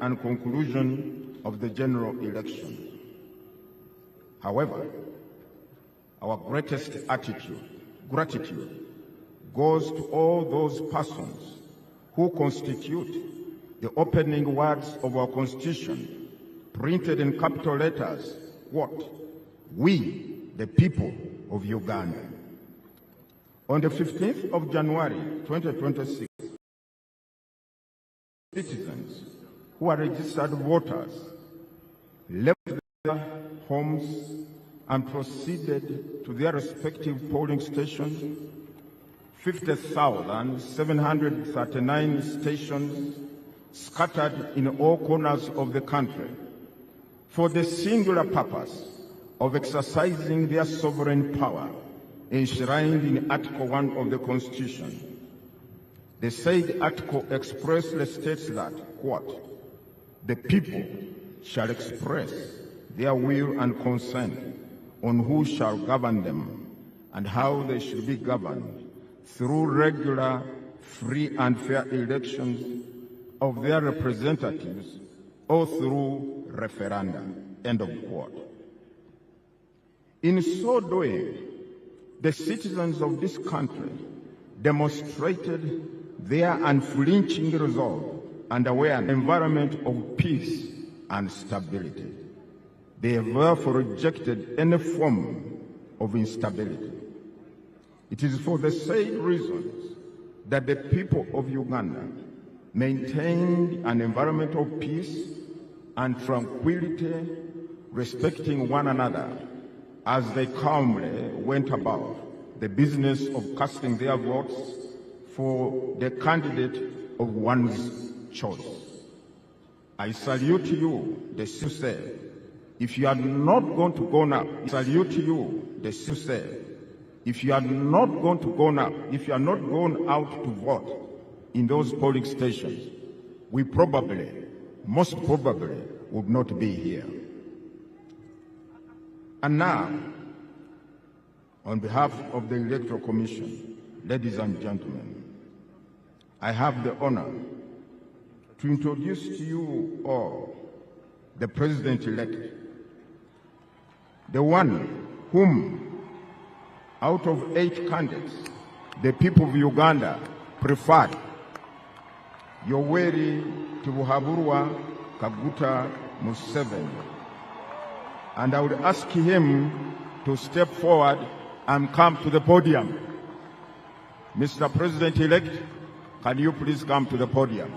and conclusion of the general election. However, our greatest gratitude goes to all those persons who constitute the opening words of our Constitution, printed in capital letters, what? We, the people of Uganda. On the 15th of January 2026, citizens who are registered voters left their homes and proceeded to their respective polling stations. 50,739 stations scattered in all corners of the country for the singular purpose of exercising their sovereign power enshrined in Article 1 of the Constitution. The said article expressly states that, quote, the people shall express their will and consent on who shall govern them and how they should be governed through regular, free and fair elections of their representatives or through referenda, end of quote. In so doing, the citizens of this country demonstrated their unflinching resolve and awareness an environment of peace and stability. They have therefore rejected any form of instability. It is for the same reasons that the people of Uganda maintained an environment of peace and tranquility, respecting one another as they calmly went about the business of casting their votes for the candidate of one's choice. I salute you, the Sioux. If you are not going to go now, I salute you, the Sioux. If you are not going to go now, if you are not going out to vote in those polling stations, we probably, most probably, would not be here. And now, on behalf of the Electoral Commission, ladies and gentlemen, I have the honor to introduce to you all the President-elect, the one whom, out of 8 candidates, the people of Uganda preferred, Yoweri Kaguta Museveni. And I would ask him to step forward and come to the podium. Mr. President-elect, can you please come to the podium?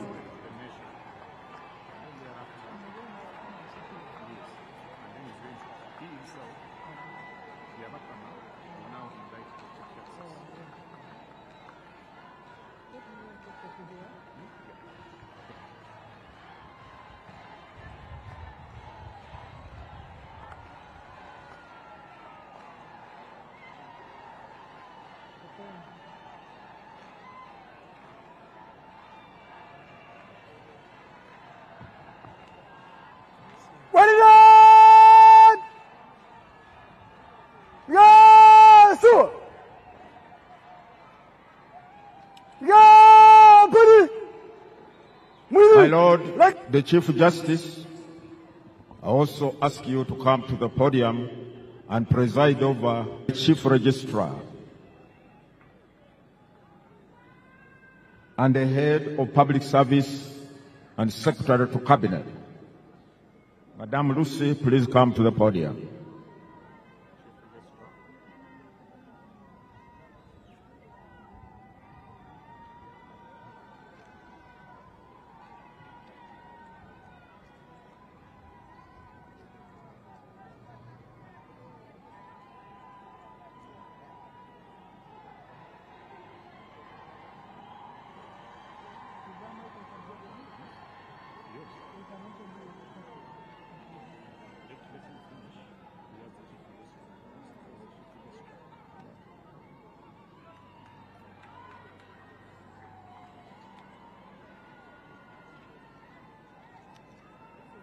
My Lord, the Chief Justice, I also ask you to come to the podium and preside over the Chief Registrar and the Head of Public Service and Secretary to Cabinet. Madam Lucy, please come to the podium.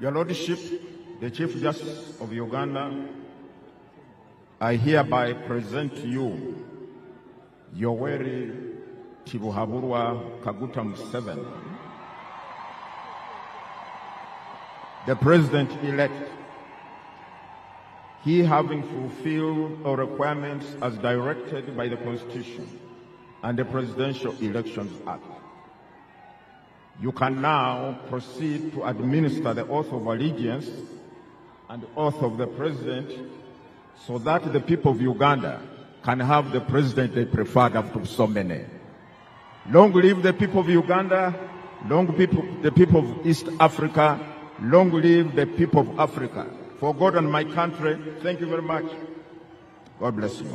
Your Lordship, the Chief Justice of Uganda, I hereby present to you Yoweri Kaguta Museveni the President-elect, he having fulfilled all requirements as directed by the Constitution and the Presidential Elections Act. You can now proceed to administer the oath of allegiance and the oath of the President so that the people of Uganda can have the President they preferred after so many. Long live the people of Uganda, long live the people of East Africa, long live the people of Africa. For God and my country, thank you very much. God bless you.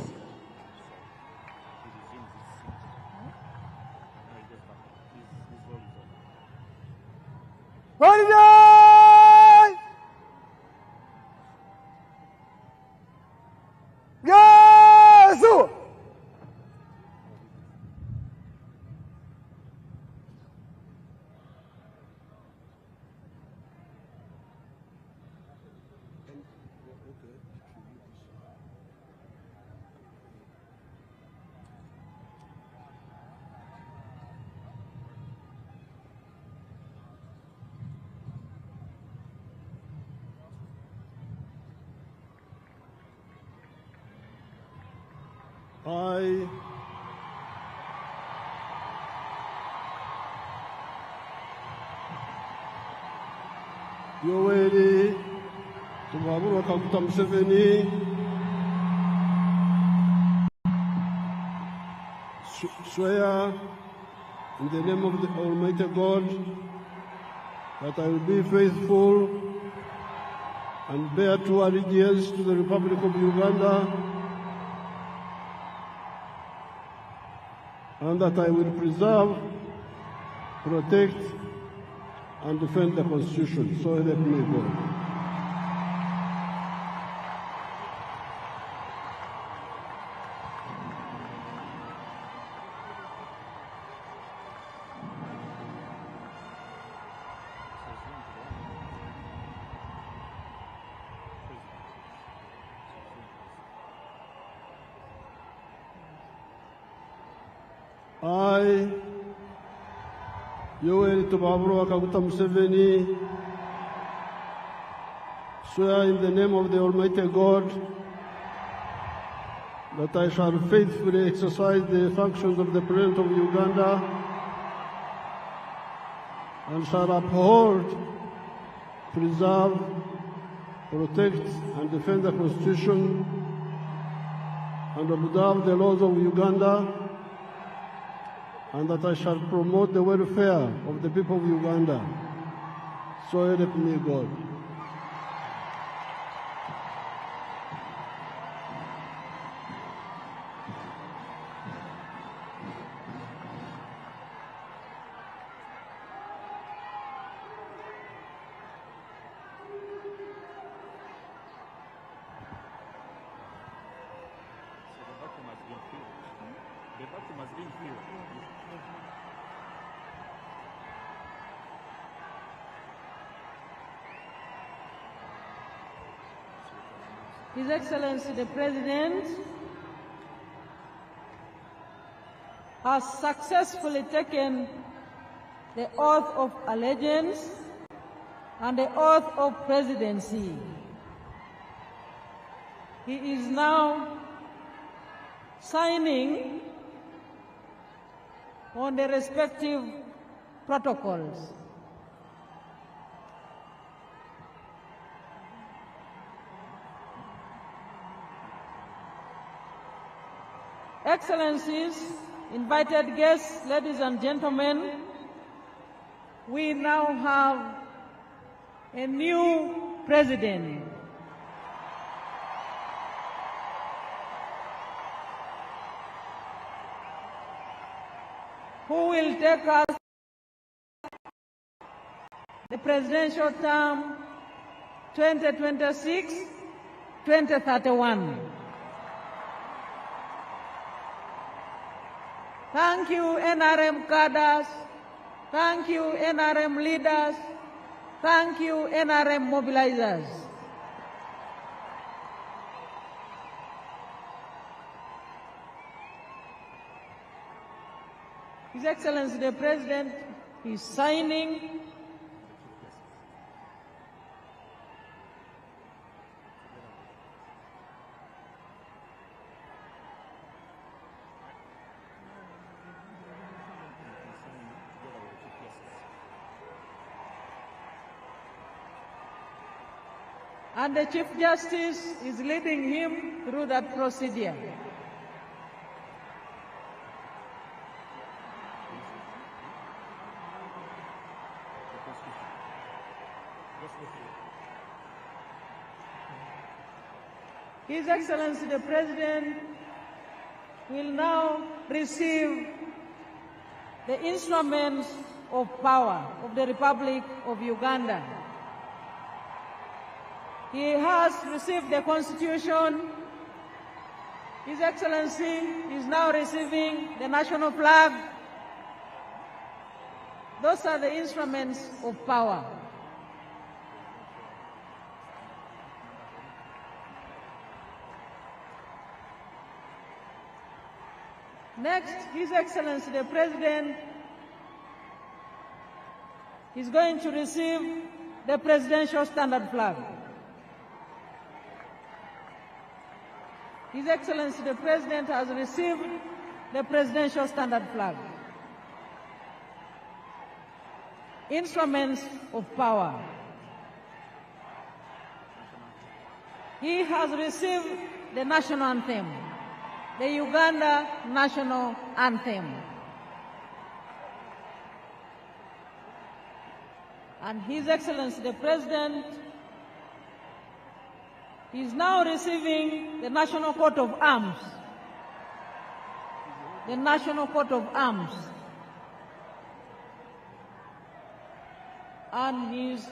I, Yoweri Kaguta Museveni, swear in the name of the Almighty God that I will be faithful and bear true allegiance to the Republic of Uganda, and that I will preserve, protect, and defend the Constitution. So help me God. I, Yoweri Kaguta Museveni, swear in the name of the Almighty God that I shall faithfully exercise the functions of the President of Uganda and shall uphold, preserve, protect, and defend the Constitution and observe the laws of Uganda, and that I shall promote the welfare of the people of Uganda. So help me God. His Excellency the President has successfully taken the oath of allegiance and the oath of presidency. He is now signing on the respective protocols. Excellencies, invited guests, ladies and gentlemen, we now have a new president. Who will take us the presidential term 2026-2031. Thank you, NRM cadres. Thank you, NRM leaders. Thank you, NRM mobilizers. His Excellency the President is signing and the Chief Justice is leading him through that procedure. His Excellency the President will now receive the instruments of power of the Republic of Uganda. He has received the Constitution. His Excellency is now receiving the national flag. Those are the instruments of power. Next, His Excellency the President is going to receive the Presidential Standard Flag. His Excellency the President has received the Presidential Standard Flag. Instruments of power. He has received the national anthem, the Uganda national anthem. And His Excellency the President is now receiving the National Coat of Arms. The National Coat of Arms. And he is,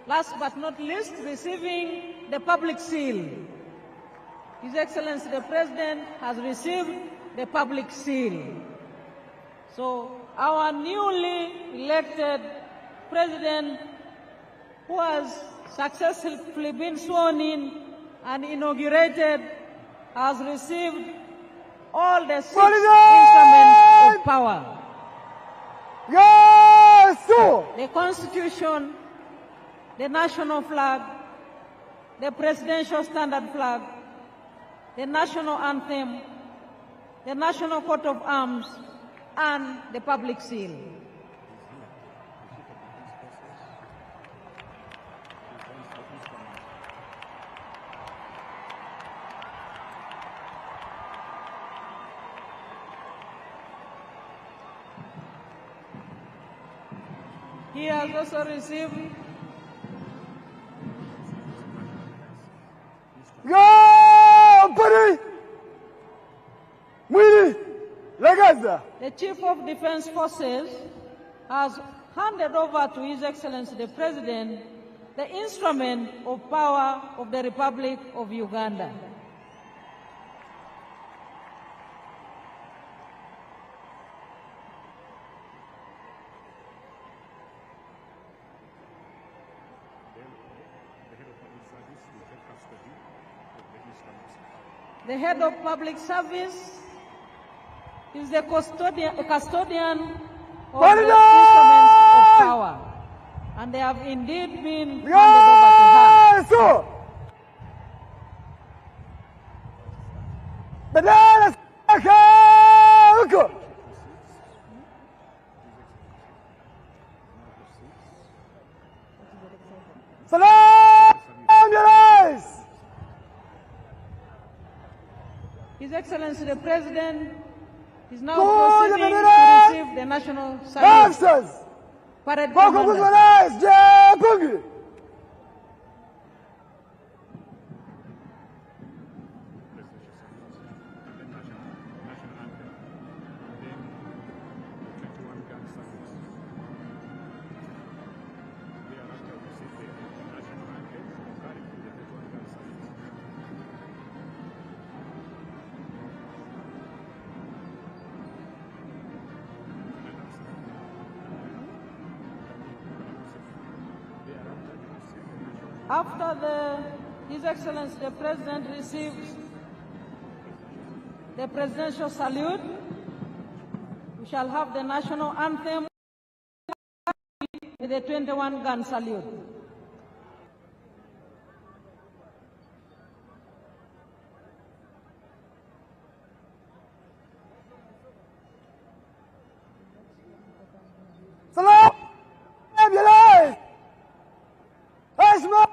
last but not least, receiving the public seal. His Excellency the President has received the public seal. So our newly elected President, who has successfully been sworn in and inaugurated, has received all the 6 instruments of power. Yes, sir. The Constitution, the national flag, the Presidential Standard Flag, the national anthem, the National Coat of Arms, and the public seal. He has also received the Chief of Defense Forces has handed over to His Excellency the President the instrument of power of the Republic of Uganda. The head of public service is the custodian of the instruments of power, and they have indeed been handed over to her. His Excellency the President is now proceeding to receive the national salute. Parade Commander. After His Excellency the President receives the presidential salute, we shall have the national anthem with the 21-gun salute. Salam! Your life! Ashma!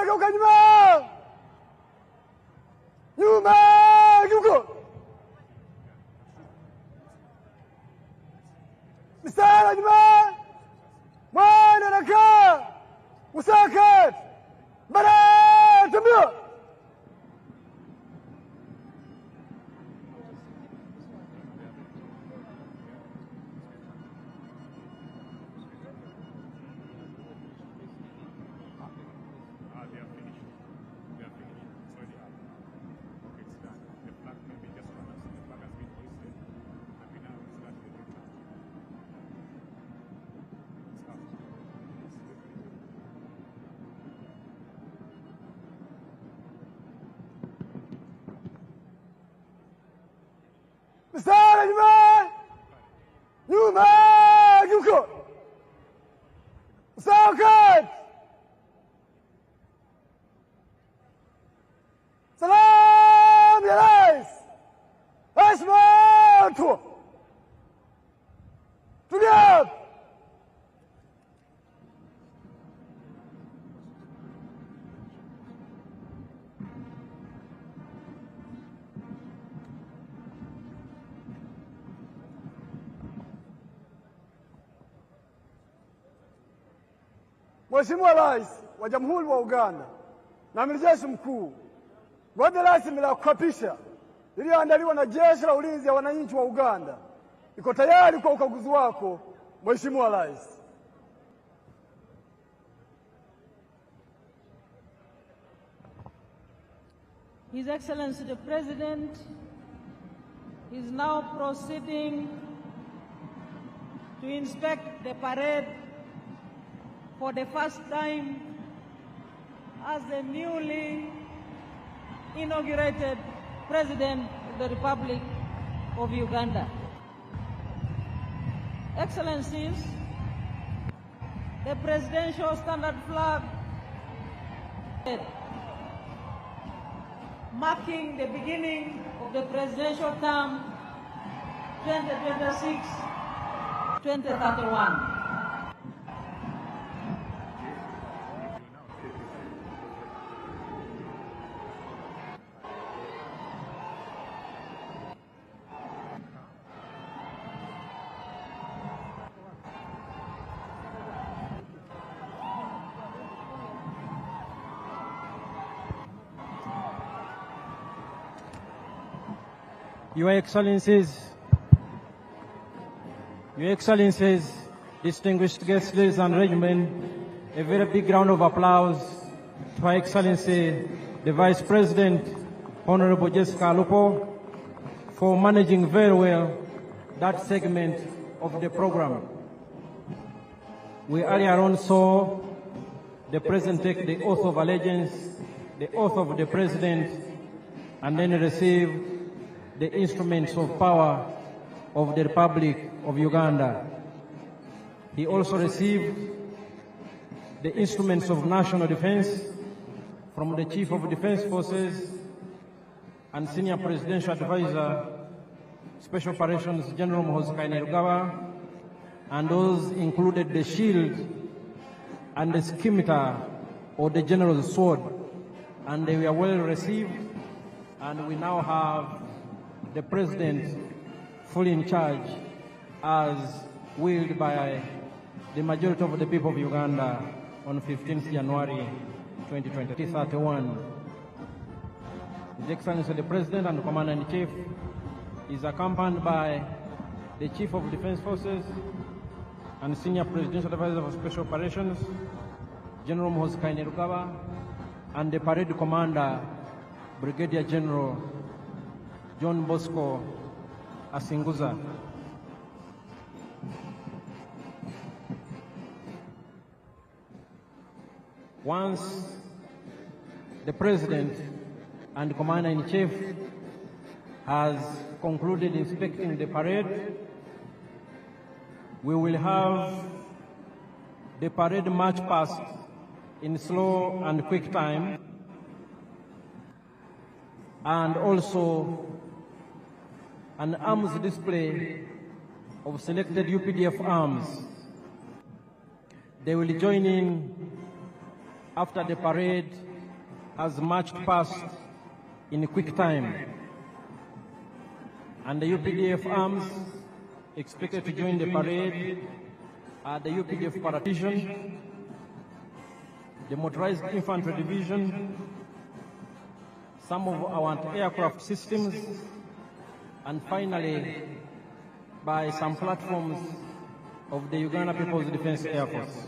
geuka nyuma. Nyuma, geuka. Mstari nyuma. Mwana nakaa. Musakat. Bara, tumio. Mstari nyuma. Nyuma, geuka. Musakat. Salam ya Rais. Heshima tu. Tulia. Mheshimiwa Rais wa Jamhuri wa Uganda na Amiri Jeshi Mkuu, gwaride rasmi la kuapisha iliyoandaliwa na Jeshi la Ulinzi ya Wananchi wa Uganda iko tayari kwa ukaguzi wako, Mheshimiwa Rais. His Excellency the President is now proceeding to inspect the parade for the first time as the newly inaugurated President of the Republic of Uganda. Excellencies, the presidential standard flag marking the beginning of the presidential term 2026-2031. Your Excellencies, distinguished guests, ladies and gentlemen, a very big round of applause to Her Excellency, the Vice President, Honorable Jessica Lupo, for managing very well that segment of the program. We earlier on saw the President take the oath of allegiance, the oath of the President, and then receive the instruments of power of the Republic of Uganda. He also received the instruments of national defense from the Chief of Defense Forces and Senior Presidential Advisor, Special Operations General Museveni Uganda, and those included the shield and the scimitar or the General's sword, and they were well received, and we now have the President fully in charge as willed by the majority of the people of Uganda on 15th January 2031. His Excellency the President and the Commander-in-Chief is accompanied by the Chief of Defense Forces and Senior Presidential Advisor for Special Operations, General Museveni Uganda, and the Parade Commander, Brigadier General John Bosco Asinguza. Once the President and Commander-in-Chief has concluded inspecting the parade, we will have the parade march past in slow and quick time, and also an arms display of selected UPDF arms. They will join in after the parade has marched past in quick time, and the UPDF arms expected to join the parade are the UPDF Paratition, the Motorized Infantry Division, some of our anti-aircraft systems, and finally, by some platforms of the Uganda People's Defense Air Force.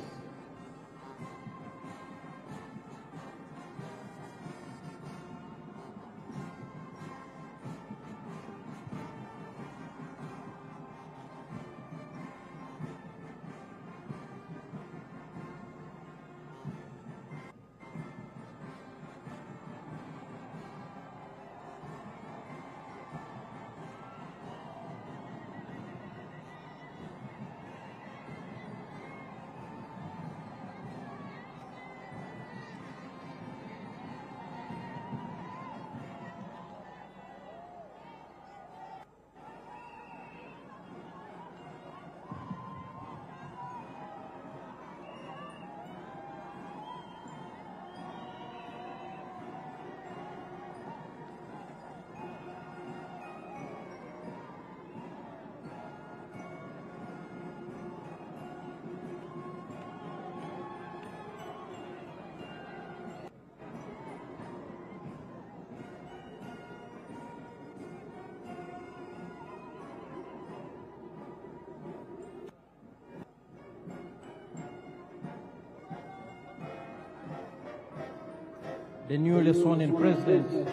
The newly sworn-in President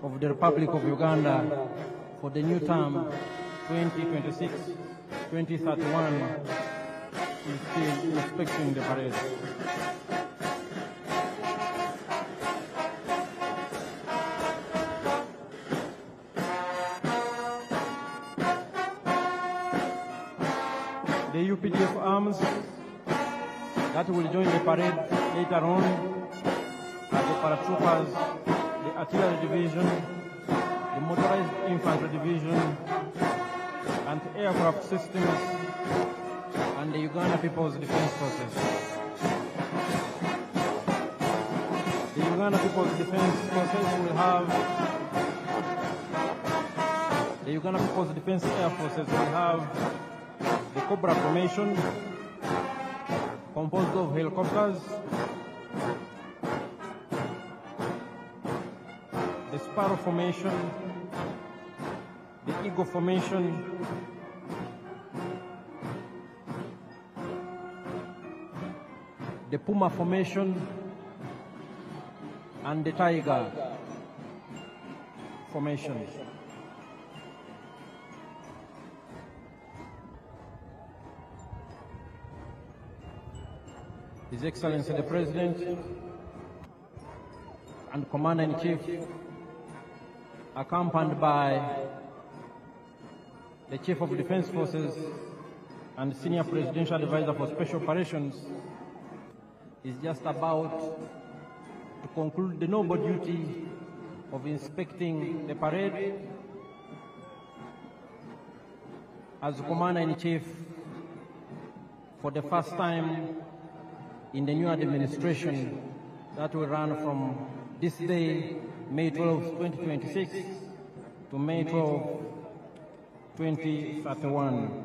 of the Republic of Uganda for the new term 2026-2031 is still inspecting the parade. The UPDF arms that will join the parade later on are the paratroopers, the artillery division, the motorized infantry division, anti-aircraft systems, and the Uganda People's Defense Forces. The Uganda People's Defense Forces will have, the Uganda People's Defense Air Forces will have the Cobra formation, composed of helicopters, the Sparrow formation, the Eagle formation, the Puma formation, and the Tiger formation. His Excellency the President and Commander-in-Chief, accompanied by the Chief of Defense Forces and Senior Presidential Advisor for Special Operations, is just about to conclude the noble duty of inspecting the parade as Commander-in-Chief for the first time in the new administration that will run from this day, May 12, 2026, to May 12, 2031.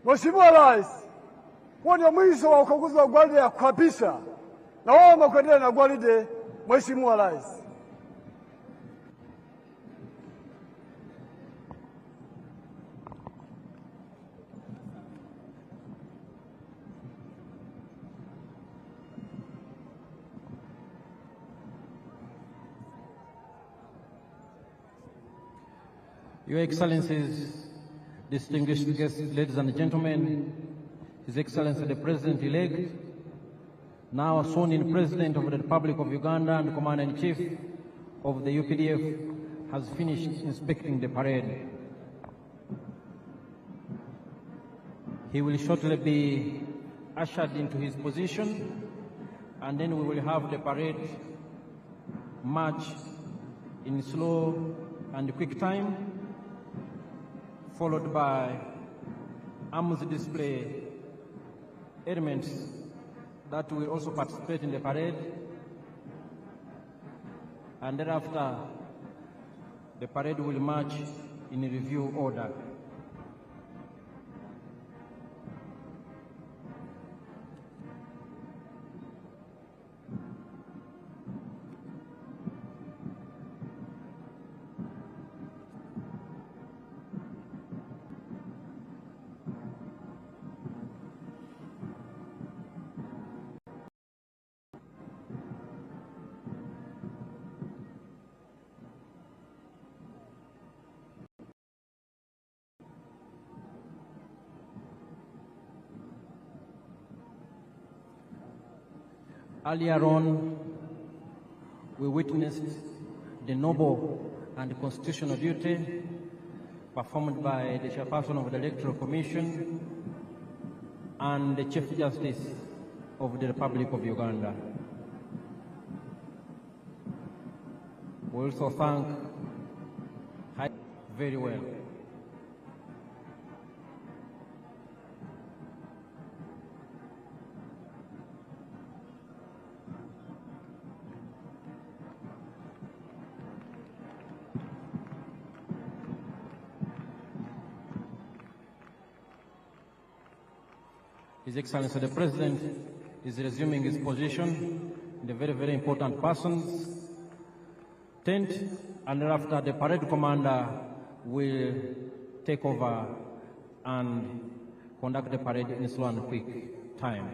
Mheshimiwa Rais, huo ndio mwisho wa ukaguzi wa gwaride ya kuapisha, na waomba kuendelea na gwaride. Mheshimiwa Rais. Your Excellencies, distinguished guests, ladies and gentlemen, His Excellency the President-elect, now sworn-in President of the Republic of Uganda and Commander-in-Chief of the UPDF, has finished inspecting the parade. He will shortly be ushered into his position, and then we will have the parade march in slow and quick time, followed by arms display elements that will also participate in the parade, and thereafter the parade will march in review order. Earlier on, we witnessed the noble and constitutional duty performed by the chairperson of the Electoral Commission and the Chief Justice of the Republic of Uganda. We also thank very well. His Excellency the President is resuming his position in the very, very important person's tent, and thereafter the parade commander will take over and conduct the parade in slow and quick time.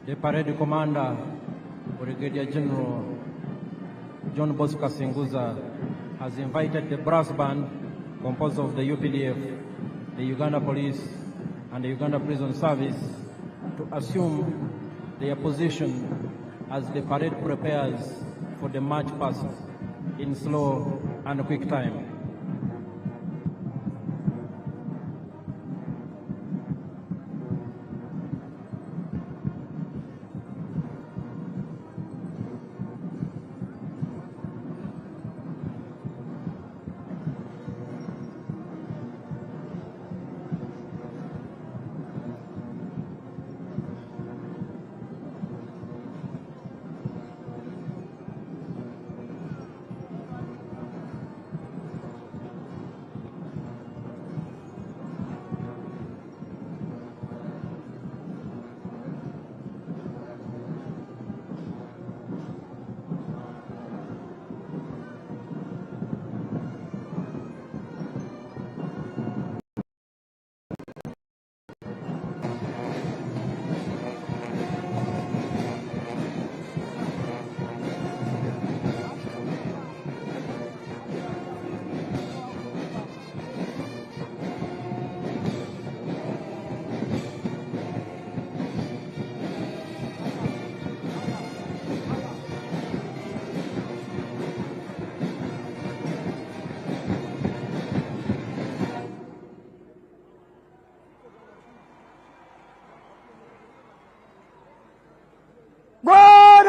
The parade commander, Brigadier General John Bosco Singuza, has invited the brass band composed of the UPDF, the Uganda Police, and the Uganda Prison Service to assume their position as the parade prepares for the march past in slow and quick time.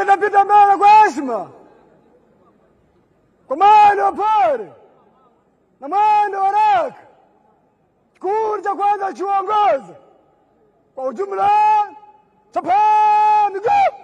Lakini napita mbele kwa heshima, kwa mwendo wa pole na mwendo wa haraka. Kikundi cha kwanza chuongoza kwa ujumla, chapa miguu.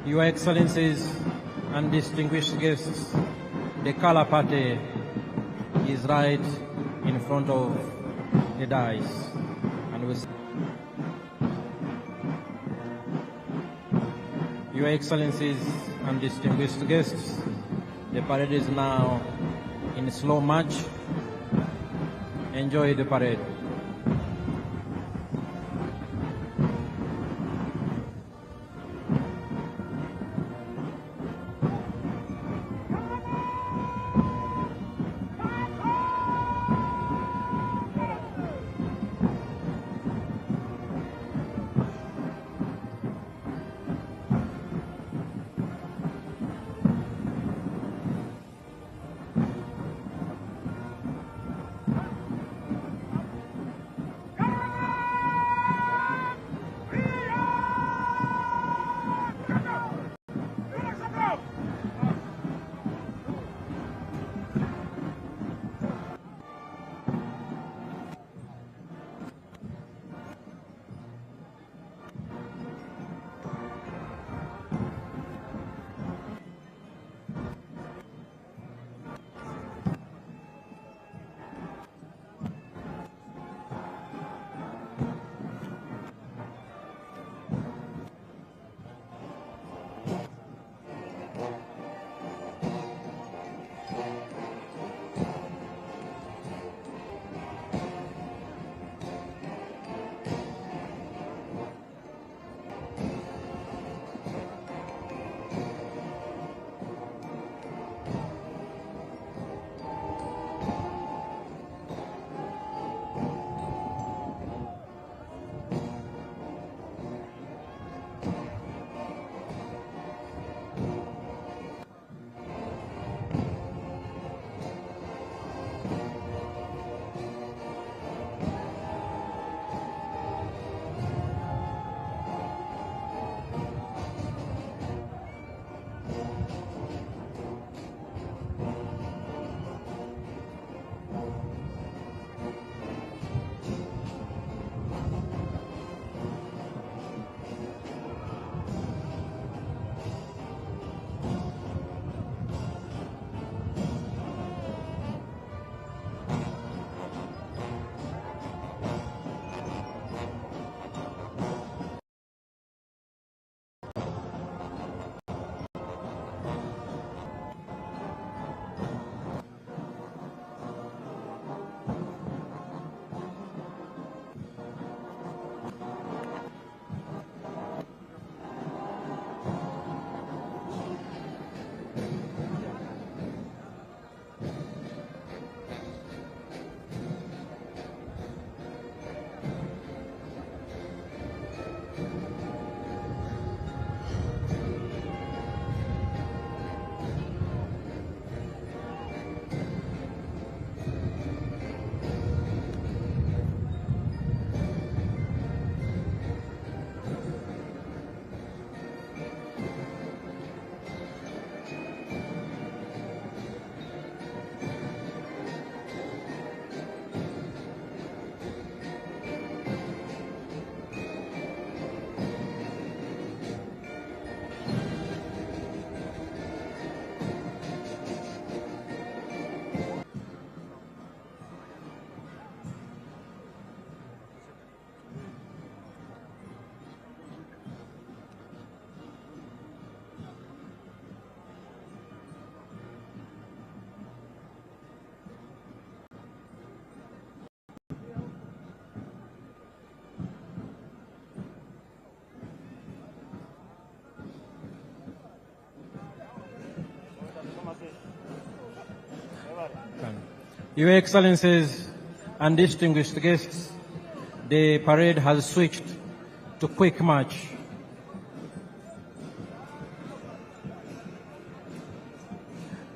Your Excellencies and distinguished guests, the color party is right in front of the dais. And Your Excellencies and distinguished guests, the parade is now in slow march. Enjoy the parade. Your Excellencies and distinguished guests, the parade has switched to quick march.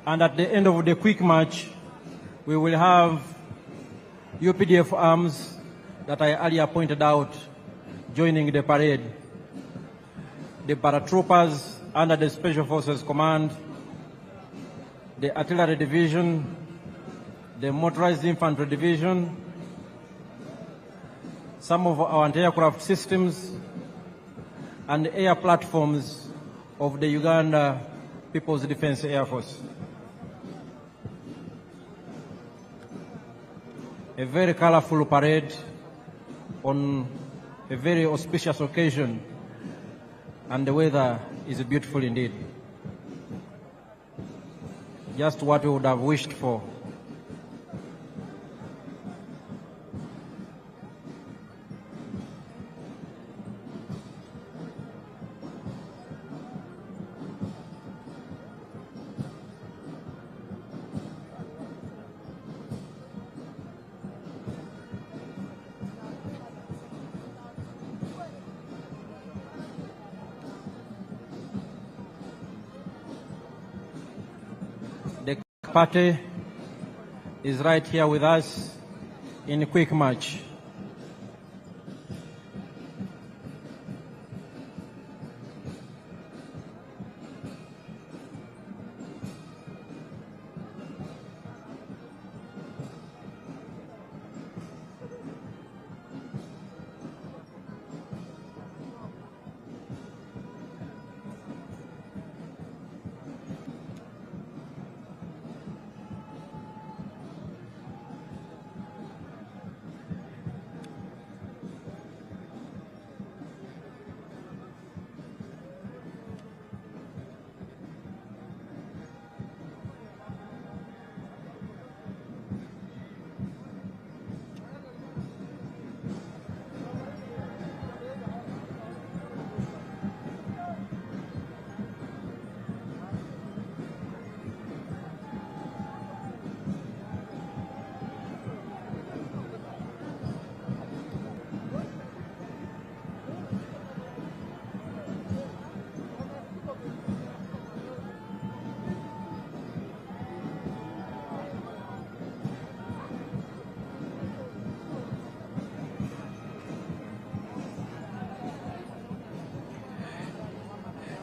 And at the end of the quick march, we will have UPDF arms that I earlier pointed out joining the parade. The paratroopers under the Special Forces Command, the Artillery Division, the Motorized Infantry Division, some of our anti-aircraft systems, and the air platforms of the Uganda People's Defense Air Force. A very colorful parade on a very auspicious occasion, and the weather is beautiful indeed. Just what we would have wished for. The party is right here with us in quick march.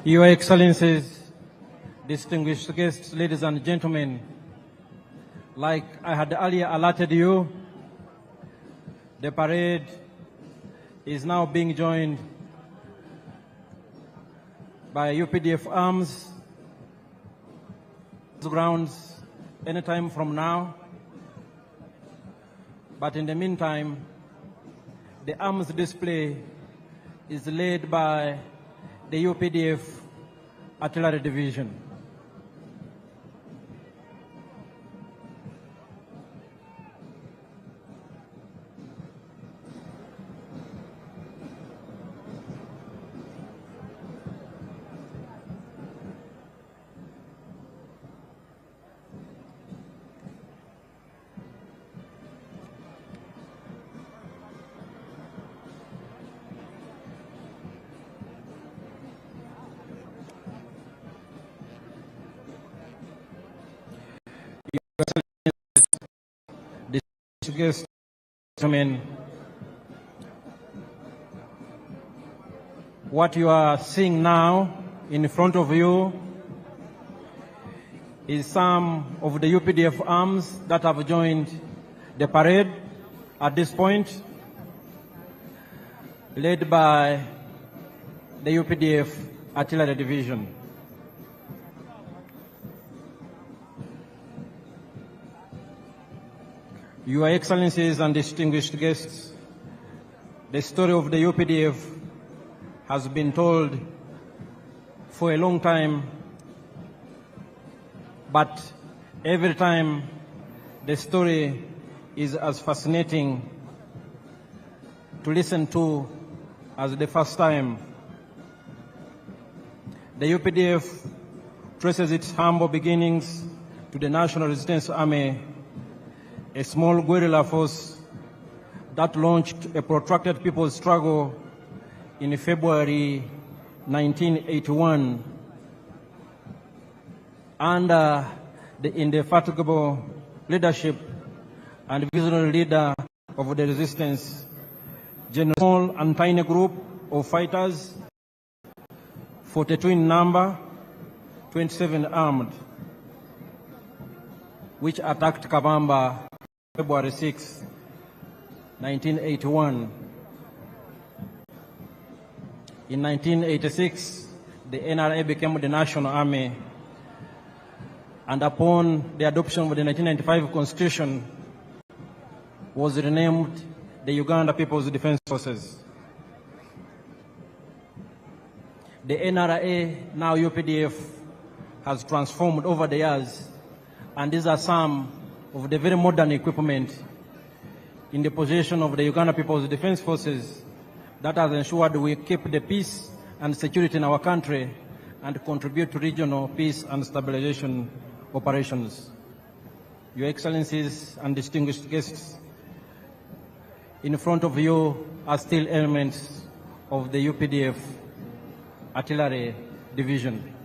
Your Excellencies, distinguished guests, ladies and gentlemen, like I had earlier alerted you, the parade is now being joined by UPDF arms grounds anytime from now. But in the meantime, the arms display is led by the UPDF Artillery Division. Guests, what you are seeing now in front of you is some of the UPDF arms that have joined the parade at this point, led by the UPDF Artillery Division. Your Excellencies and distinguished guests, the story of the UPDF has been told for a long time, but every time the story is as fascinating to listen to as the first time. The UPDF traces its humble beginnings to the National Resistance Army a small guerrilla force that launched a protracted people's struggle in February 1981 under the indefatigable leadership and visionary leader of the resistance, General small and tiny group of fighters, 42 in number, 27 armed, which attacked Kabamba February 6, 1981. In 1986, the NRA became the National Army, and upon the adoption of the 1995 Constitution, was renamed the Uganda People's Defense Forces. The NRA, now UPDF, has transformed over the years, and these are some of the very modern equipment in the possession of the Uganda People's Defense Forces that has ensured we keep the peace and security in our country and contribute to regional peace and stabilization operations. Your Excellencies and distinguished guests, in front of you are still elements of the UPDF Artillery Division.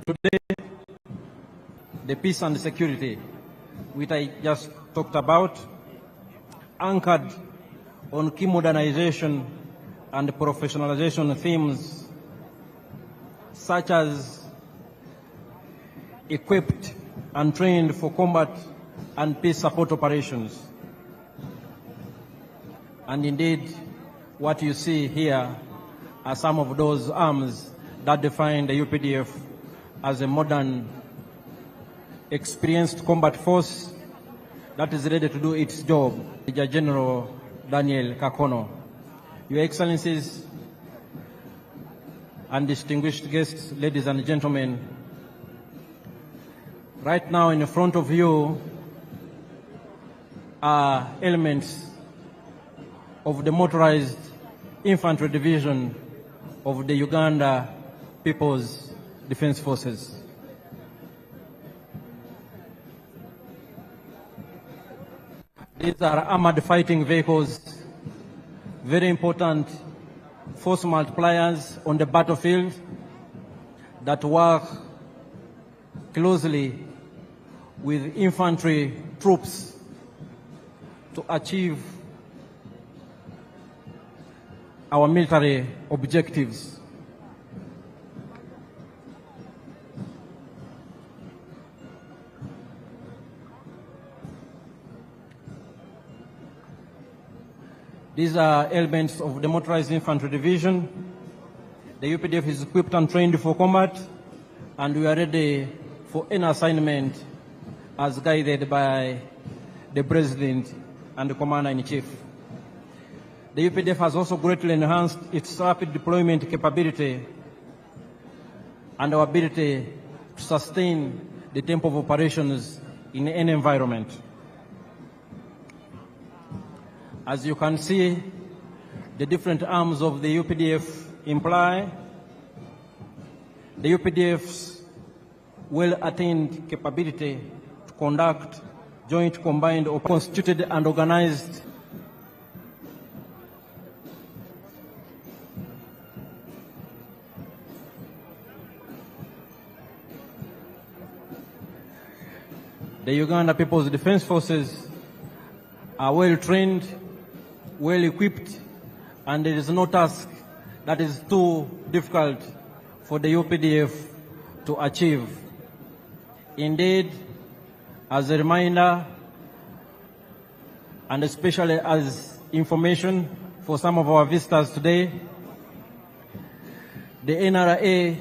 Today, the peace and security, which I just talked about, anchored on key modernization and professionalization themes, such as equipped and trained for combat and peace support operations. And indeed, what you see here are some of those arms that define the UPDF as a modern, experienced combat force that is ready to do its job. Major General Daniel Kakono. Your Excellencies and distinguished guests, ladies and gentlemen, right now in front of you are elements of the motorized infantry division of the Uganda People's Defense Forces. These are armored fighting vehicles, very important force multipliers on the battlefield that work closely with infantry troops to achieve our military objectives. These are elements of the Motorized Infantry Division. The UPDF is equipped and trained for combat, and we are ready for any assignment as guided by the President and the Commander-in-Chief. The UPDF has also greatly enhanced its rapid deployment capability and our ability to sustain the tempo of operations in any environment. As you can see, the different arms of the UPDF imply the UPDF's well-attained capability to conduct joint combined or constituted and organized the Uganda People's Defense Forces are well-trained, well-equipped, and there is no task that is too difficult for the UPDF to achieve. Indeed, as a reminder, and especially as information for some of our visitors today, the NRA,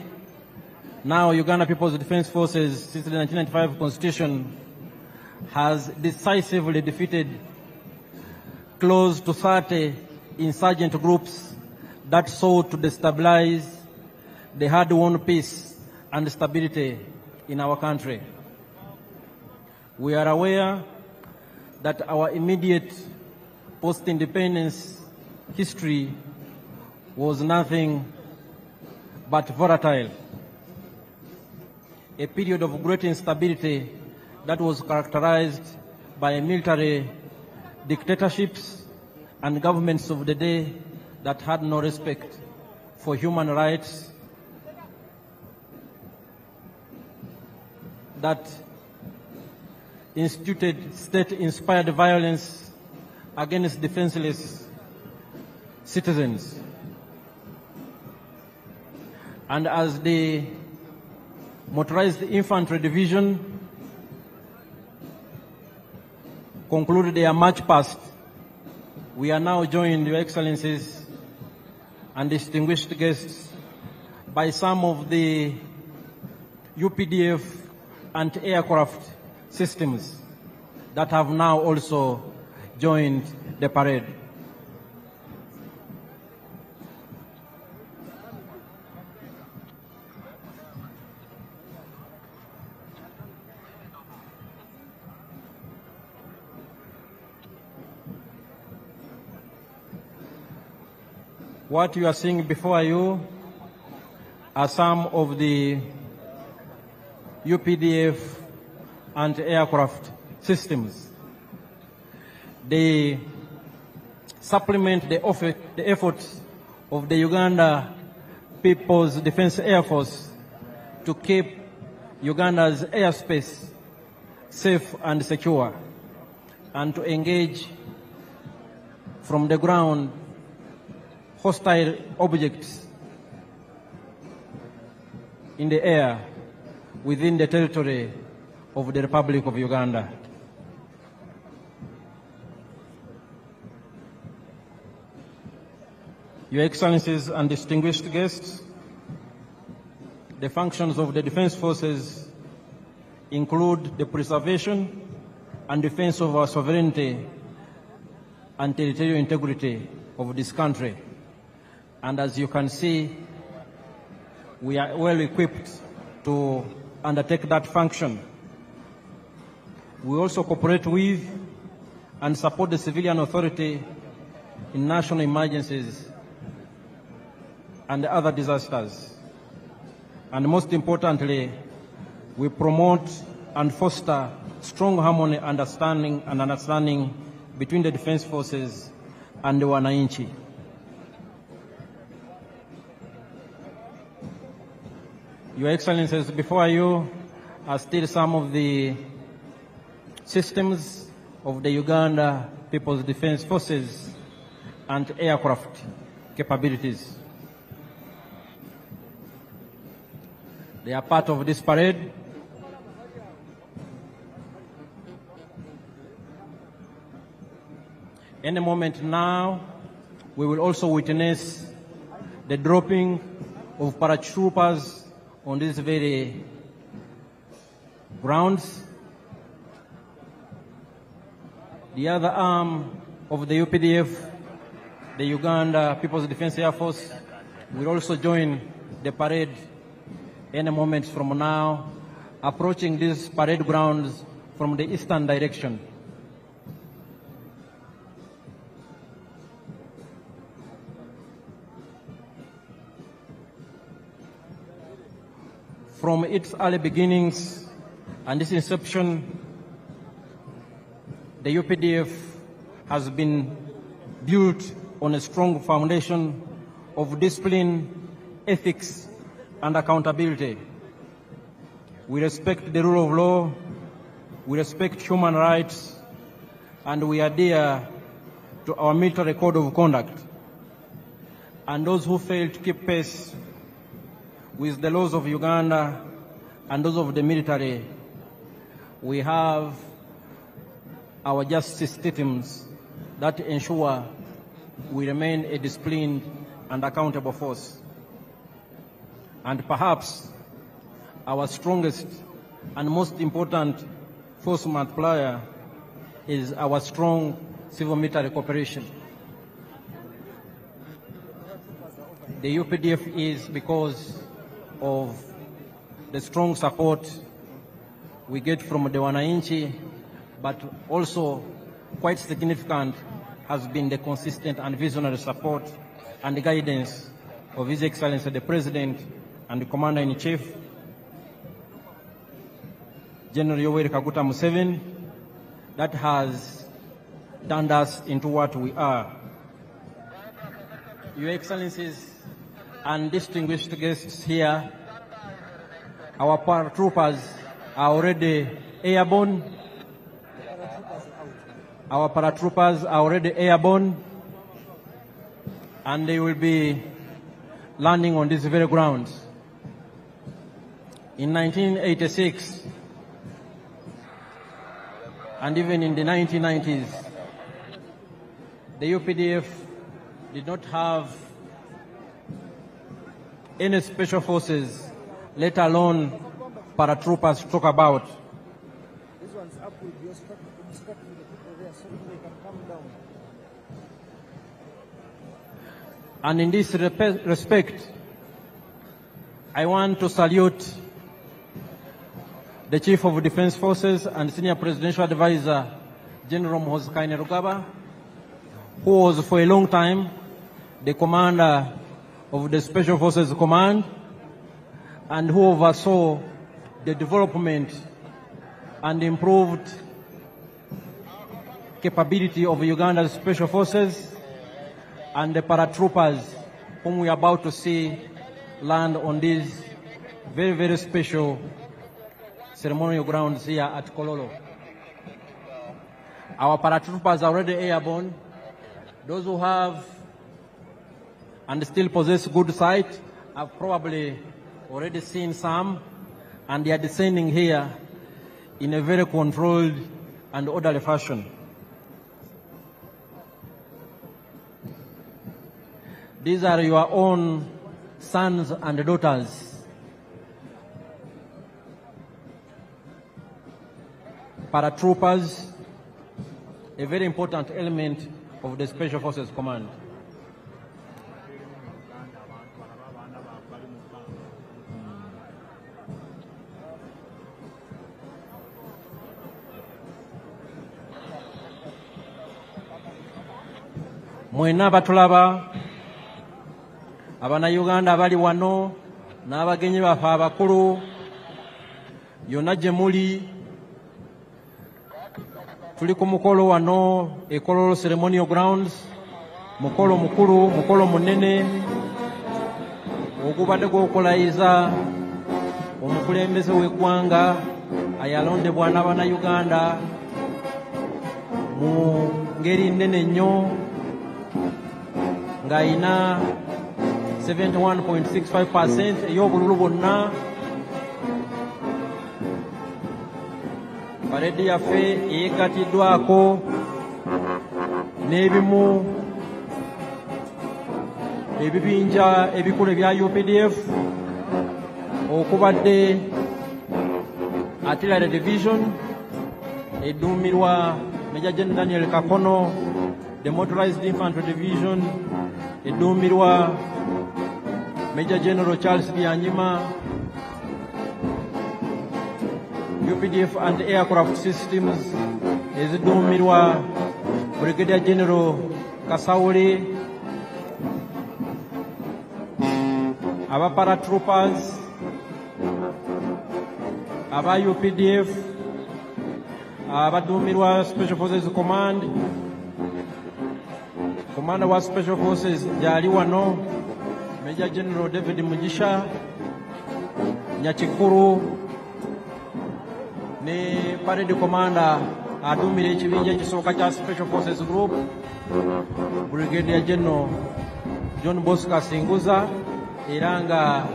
now Uganda People's Defense Forces, since the 1995 Constitution, has decisively defeated close to 30 insurgent groups that sought to destabilize the hard-won peace and stability in our country. We are aware that our immediate post-independence history was nothing but volatile, a period of great instability that was characterized by military dictatorships and governments of the day that had no respect for human rights, that instituted state-inspired violence against defenseless citizens. And as the Motorized Infantry Division concluded their march past, we are now joined, Your Excellencies and distinguished guests, by some of the UPDF anti-aircraft systems that have now also joined the parade. What you are seeing before you are some of the UPDF anti-aircraft systems. They supplement the efforts of the Uganda People's Defense Air Force to keep Uganda's airspace safe and secure, and to engage from the ground hostile objects in the air within the territory of the Republic of Uganda. Your Excellencies and distinguished guests, the functions of the Defense Forces include the preservation and defense of our sovereignty and territorial integrity of this country. And as you can see, we are well equipped to undertake that function. We also cooperate with and support the civilian authority in national emergencies and other disasters. And most importantly, we promote and foster strong harmony, understanding between the defense forces and the wananchi. Your Excellencies, before you are still some of the systems of the Uganda People's Defense Forces and aircraft capabilities. They are part of this parade. Any moment now, we will also witness the dropping of paratroopers on these very grounds. The other arm of the UPDF, the Uganda People's Defense Air Force, will also join the parade any moment from now, approaching these parade grounds from the eastern direction. From its early beginnings and its inception, the UPDF has been built on a strong foundation of discipline, ethics, and accountability. We respect the rule of law, we respect human rights, and we adhere to our military code of conduct. And those who fail to keep pace with the laws of Uganda and those of the military, we have our justice systems that ensure we remain a disciplined and accountable force. And perhaps our strongest and most important force multiplier is our strong civil military cooperation. The UPDF is because of the strong support we get from the wananchi, but also quite significant has been the consistent and visionary support and the guidance of His Excellency the President and the Commander-in-Chief, General Yoweri Kaguta Museveni, that has turned us into what we are. Your Excellencies and distinguished guests here, our paratroopers are already airborne. Our paratroopers are already airborne, and they will be landing on these very grounds. In 1986, and even in the 1990s, the UPDF did not have any special forces, let alone paratroopers to talk about. And in this respect, I want to salute the Chief of Defense Forces and Senior Presidential Advisor, General Museveni Uganda, who was for a long time the commander of the Special Forces Command and who oversaw the development and improved capability of Uganda's Special Forces and the paratroopers whom we are about to see land on these very, very special ceremonial grounds here at Kololo. Our paratroopers are already airborne. Those who have and still possess good sight have probably already seen some, and they are descending here in a very controlled and orderly fashion. These are your own sons and daughters. Paratroopers, a very important element of the Special Forces Command. Mwena batulaba Abannayuganda abali wano n'abagenyi baffe abakulu yonna gye muli, tuli ku mukolo wano e Kololo Ceremonial Grounds, mukolo mukulu, mukolo munene ogubadde gw'okulayiza omukulembeze w'eggwanga ayalondebwa n'Abannayuganda mu ngeri nnene nnyo ng'ayina 71.65% ey'obululu bwonna. Paredi yaffe yeegatiddwako n'ebimu ebibinja ebikulu ebya UPDF okubadde Artillery Division edduumirwa Major General Daniel Kakono, the Motorized Infantry Division edduumirwa Major General Charles Byanyima, UPDF and Aircraft Systems ezidduumirwa Brigadier General Kasawuli, aba paratroopers, aba UPDF, abadduumirwa Special Forces Command, Commander wa Special Forces gyali wano Major General David Mugisha Nyakikuru, ne Parade Commander aduumira ekibinja ekisooka kya Special Forces Group Brigadier General John Bosco Singuza, era nga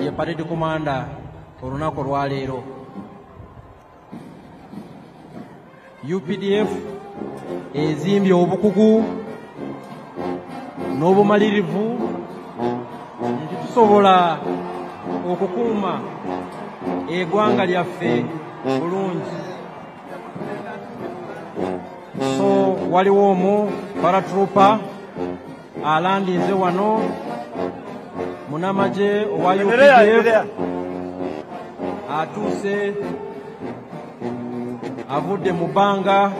ye Parade Commander olunaku olwaleero. UPDF ezimbye obukugu n'obumalirivu nti tusobola okukuuma eggwanga lyaffe bulungi. So waliwo omu paratrooper alandinze wano munamaje owa UPDF atuuse avudde mu bbanga.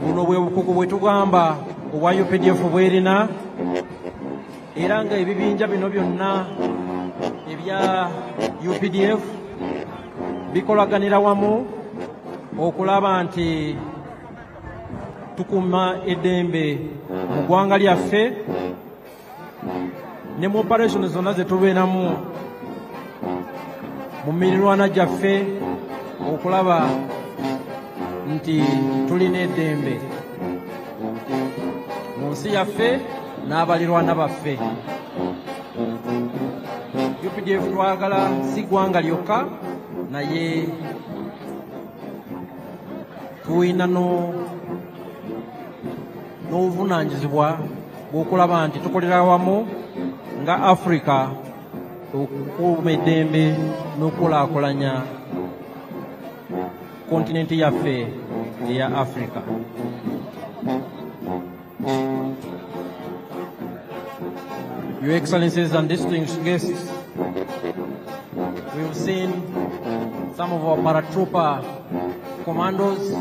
Buno bwe bukugu bwe tugamba obwa UPDF bwerina, era nga ebibinja bino byonna ebya UPDF bikolaganira wamu okulaba nti tukuuma eddembe mu ggwanga lyaffe ne mu operation zonna ze tubeeramu mu mirirwana gyaffe okulaba nti tulina eddembe mu nsi yaffe n'abalirwana baffe. UPDF twagala si ggwanga lyokka, naye tulina n'obuvunaanyizibwa bw'okulaba nti tukolera wamu nga Afrika okukuuma eddembe n'okulaakulanya kontinenti yaffe eya Afrika. Your Excellencies and distinguished guests, we've seen some of our paratrooper commandos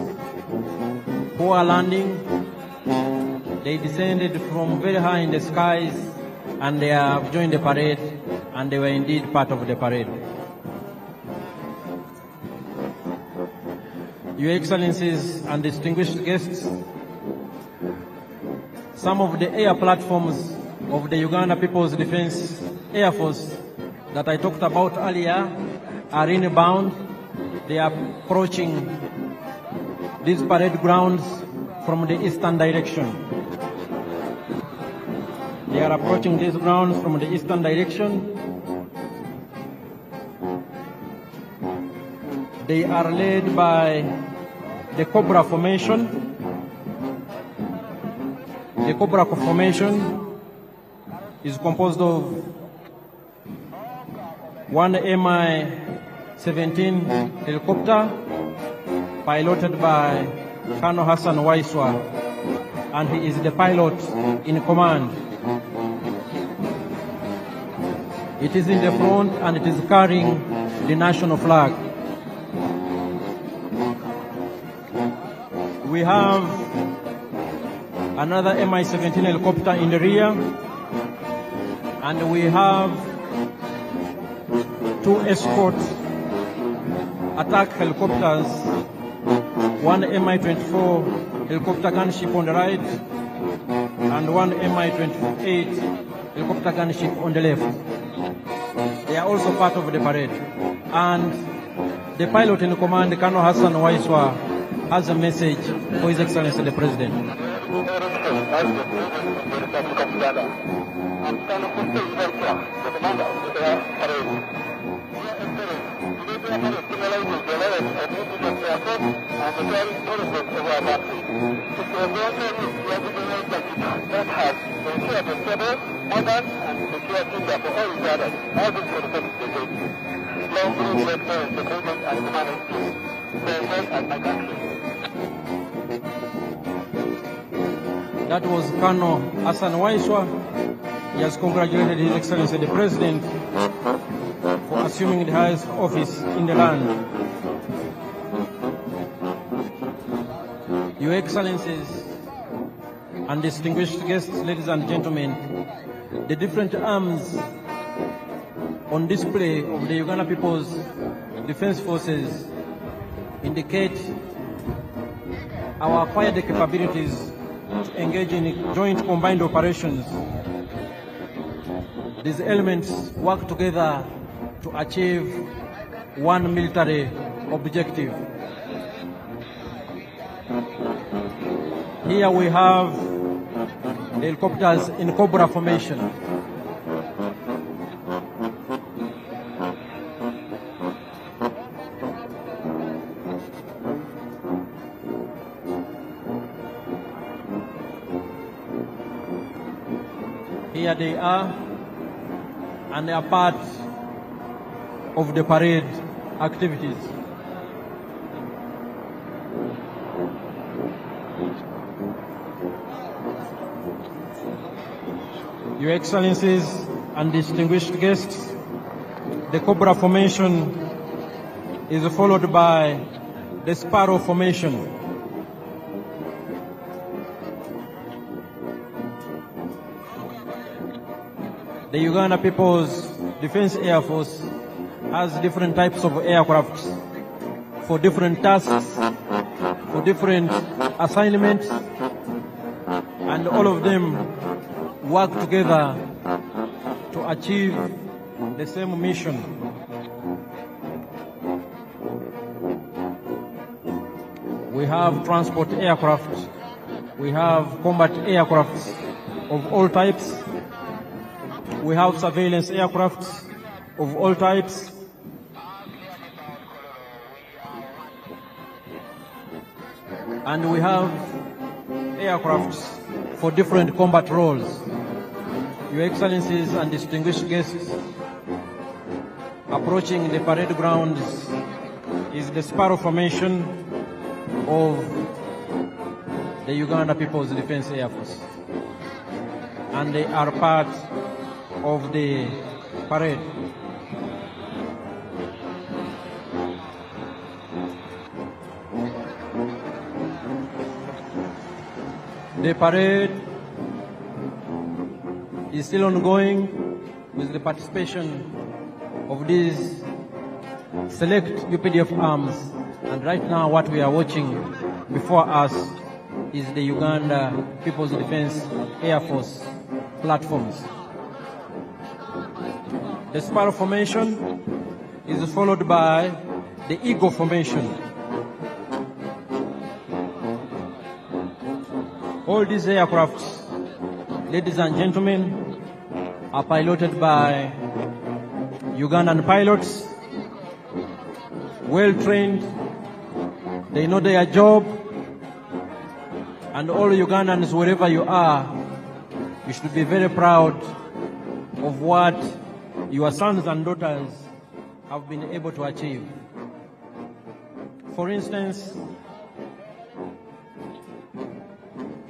who are landing. They descended from very high in the skies and they have joined the parade, and they were indeed part of the parade. Your Excellencies and distinguished guests, some of the air platforms of the Uganda People's Defense Air Force that I talked about earlier are inbound. They are approaching these parade grounds from the eastern direction. They are approaching these grounds from the eastern direction. They are led by the Cobra Formation. The Cobra Formation is composed of one Mi-17 helicopter piloted by Colonel Hassan Waiswa, and he is the pilot in command. It is in the front and it is carrying the national flag. We have another Mi-17 helicopter in the rear, and we have two escort attack helicopters, one Mi-24 helicopter gunship on the right and one Mi-28 helicopter gunship on the left. They are also part of the parade. And the pilot in command, Colonel Hassan Waiswa, has a message for His Excellency the President. That was Colonel Hassan Waiswa. He has congratulated His Excellency the President for assuming the highest office in the land. Your Excellencies and distinguished guests, ladies and gentlemen, the different arms on display of the Uganda People's Defense Forces indicate our acquired capabilities to engage in joint combined operations. These elements work together to achieve one military objective. Here we have the helicopters in Cobra formation. Here they are, and they are part of the parade activities. Your Excellencies and distinguished guests, the Cobra formation is followed by the Sparrow formation. The Uganda People's Defense Air Force has different types of aircraft for different tasks, for different assignments, and all of them work together to achieve the same mission. We have transport aircraft, we have combat aircraft of all types, we have surveillance aircraft of all types, and we have aircrafts for different combat roles. Your Excellencies and distinguished guests, approaching the parade grounds is the Sparrow formation of the Uganda People's Defense Air Force, and they are part of the parade. The parade is still ongoing with the participation of these select UPDF arms, and right now what we are watching before us is the Uganda People's Defense Air Force platforms. The Sparrow formation is followed by the Eagle formation. All these aircrafts, ladies and gentlemen, are piloted by Ugandan pilots, well trained, they know their job, and all Ugandans, wherever you are, you should be very proud of what your sons and daughters have been able to achieve. For instance,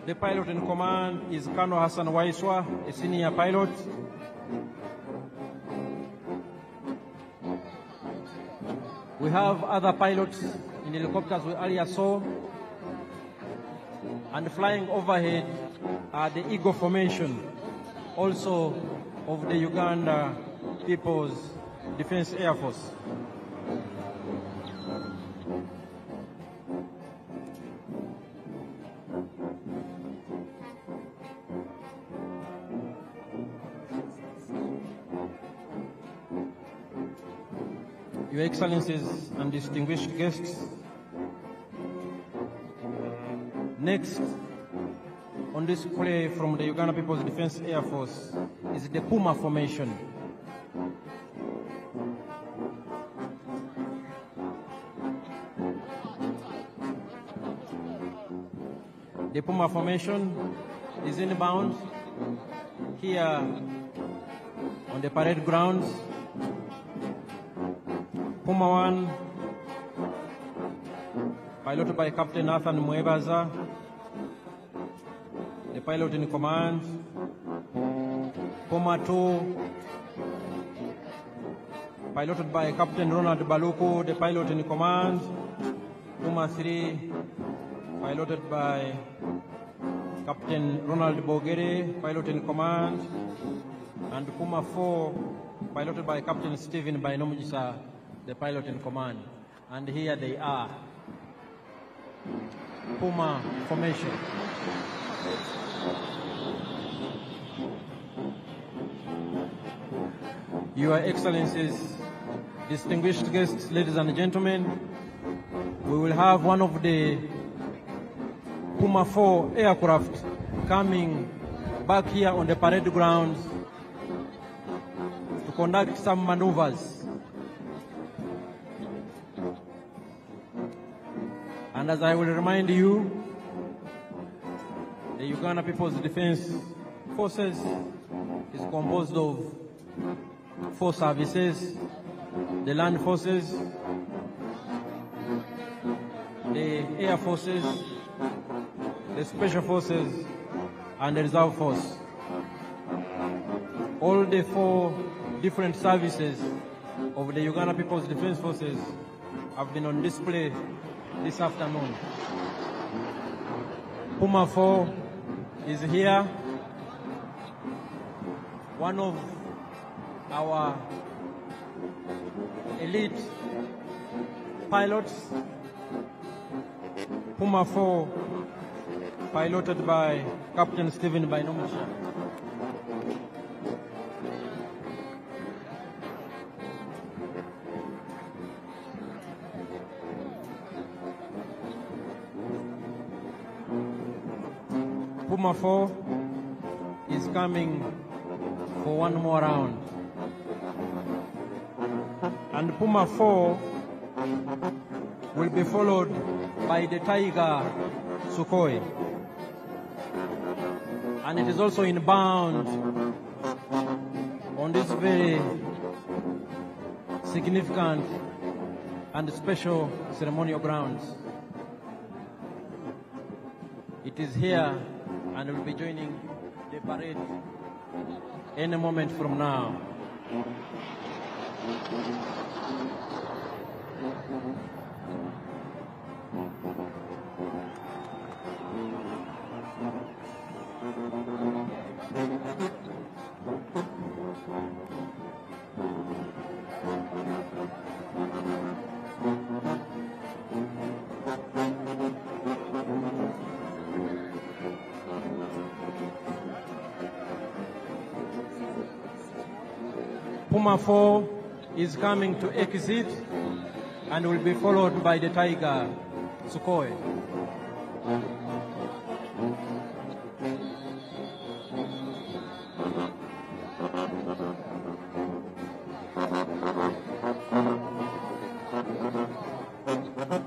the pilot in command is Colonel Hassan Waiswa, a senior pilot. We have other pilots in helicopters we earlier saw, and flying overhead are the Eagle formation, also of the Uganda People's Defense Air Force. Your Excellencies and distinguished guests, next on display from the Uganda People's Defense Air Force is the Puma formation. The Puma formation is inbound here on the parade grounds. Puma 1, piloted by Captain Nathan Mwebaza, the pilot in command. Puma 2, piloted by Captain Ronald Baluku, the pilot in command. Puma 3, piloted by Captain Ronald Bogere, pilot in command. And Puma 4, piloted by Captain Stephen Bainomujisa, the pilot in command. And here they are. Puma formation. Your Excellencies, distinguished guests, ladies and gentlemen, we will have one of the Puma 4 aircraft coming back here on the parade grounds to conduct some maneuvers. And as I will remind you, the Uganda People's Defense Forces is composed of 4 services: the land forces, the air forces, the special forces, and the reserve force. all the 4 different services of the Uganda People's Defense Forces have been on display this afternoon. Puma 4 is here, one of our elite pilots. Puma 4, piloted by Captain Stephen Bainomusha. Puma 4 is coming for one more round. And Puma 4 will be followed by the Tiger Sukhoi. And it is also inbound on this very significant and special ceremonial grounds. It is here and will be joining the parade any moment from now. Puma 4 is coming to exit and will be followed by the Tiger Sukhoi.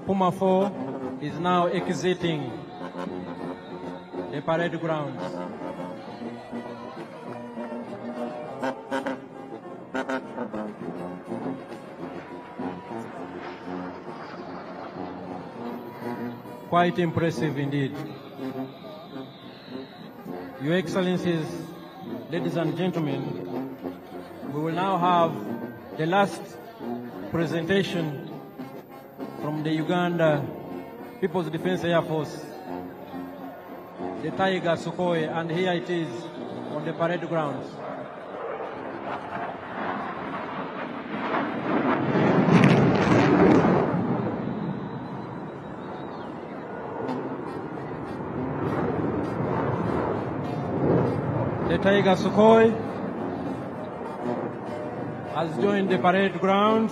Puma 4 is now exiting the parade grounds. Quite impressive indeed. Your Excellencies, ladies and gentlemen, we will now have the last presentation from the Uganda People's Defense Air Force, the Tiger Sukhoi, and here it is on the parade grounds. The Tiger Sukhoi has joined the parade ground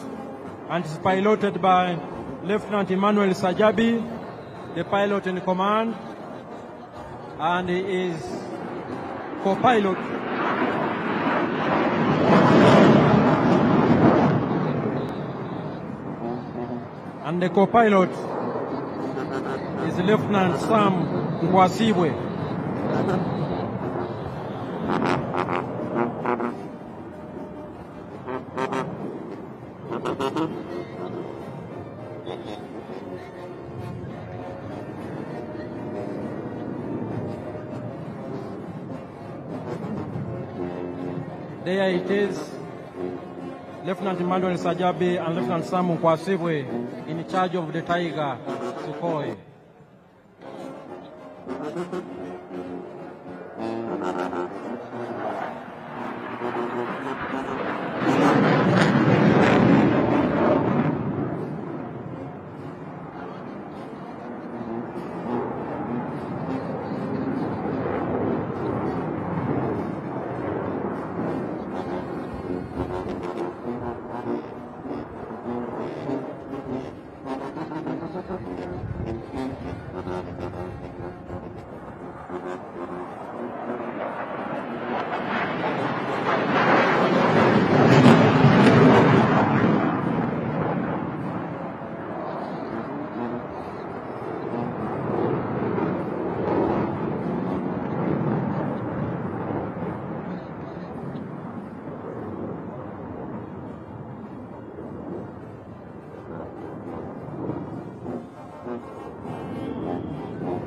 and is piloted by Lieutenant Emmanuel Sajabi, the pilot in command, and he is co-pilot and the co-pilot is Lieutenant Sam Mwasibwe. There it is, Lieutenant Emmanuel Sajabi and Lieutenant Sam Mwasibwe in charge of the Tiger Sukhoi.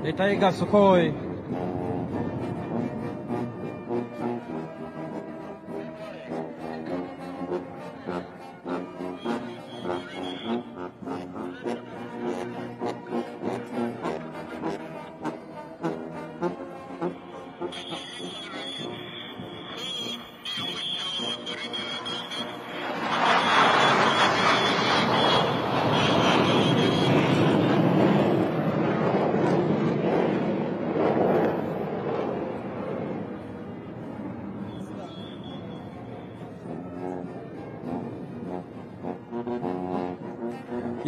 The Tiger Sukhoi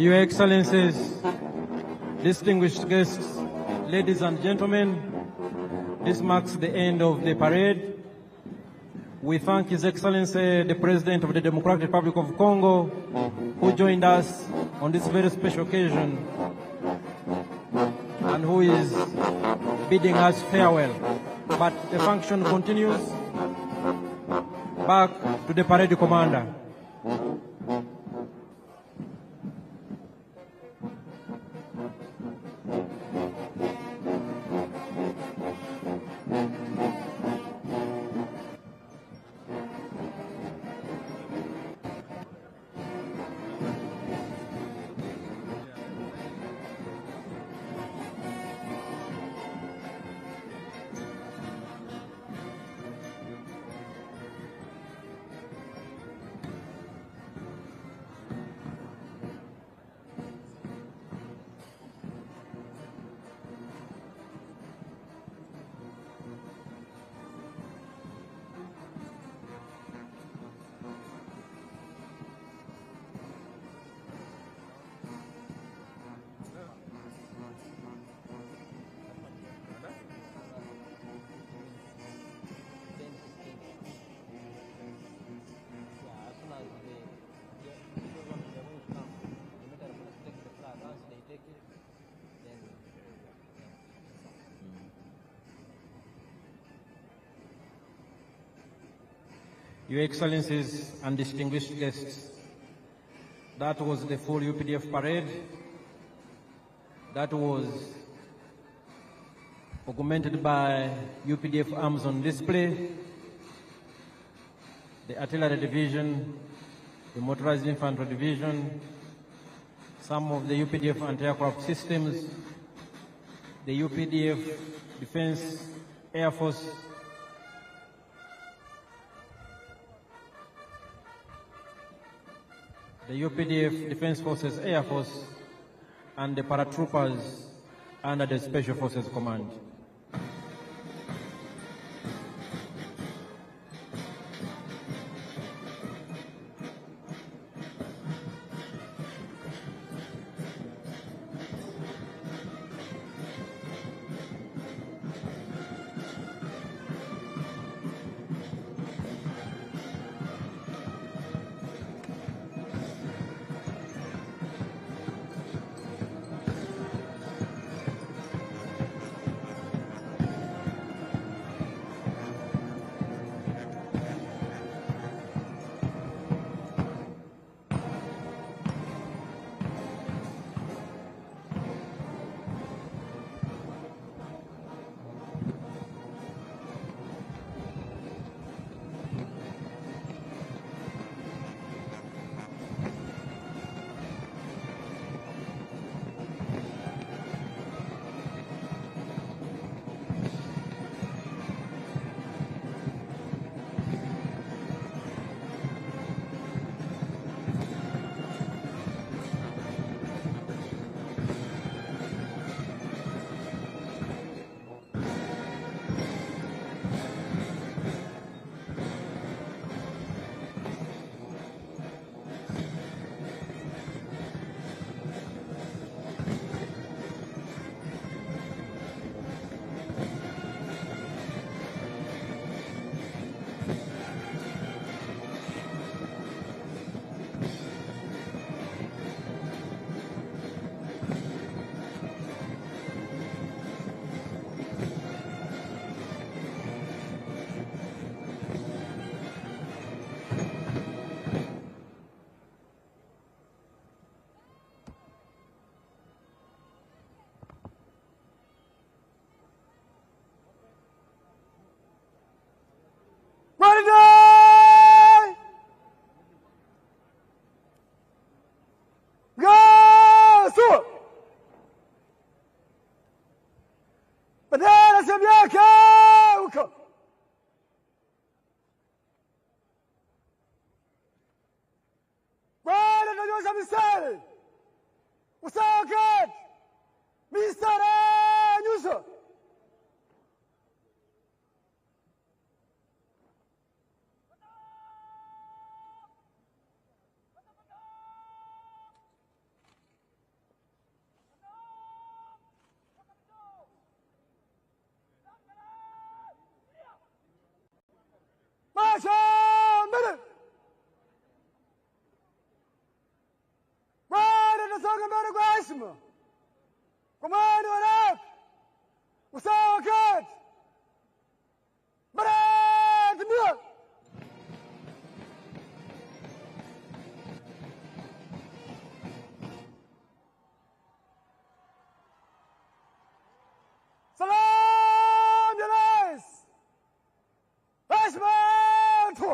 Your Excellencies, distinguished guests, ladies and gentlemen, this marks the end of the parade. We thank His Excellency, the President of the Democratic Republic of Congo, who joined us on this very special occasion and who is bidding us farewell. But the function continues. Back to the parade commander. Your Excellencies and distinguished guests, that was the full UPDF parade. That was augmented by UPDF arms on display, the artillery division, the motorized infantry division, some of the UPDF anti-aircraft systems, the UPDF Defense Air Force, the UPDF Defense Forces Air Force, and the paratroopers under the Special Forces Command. mbele kwa heshima, kwa amani wa haki, usawa wa kati, baraka. Salam ya Rais, heshima tu.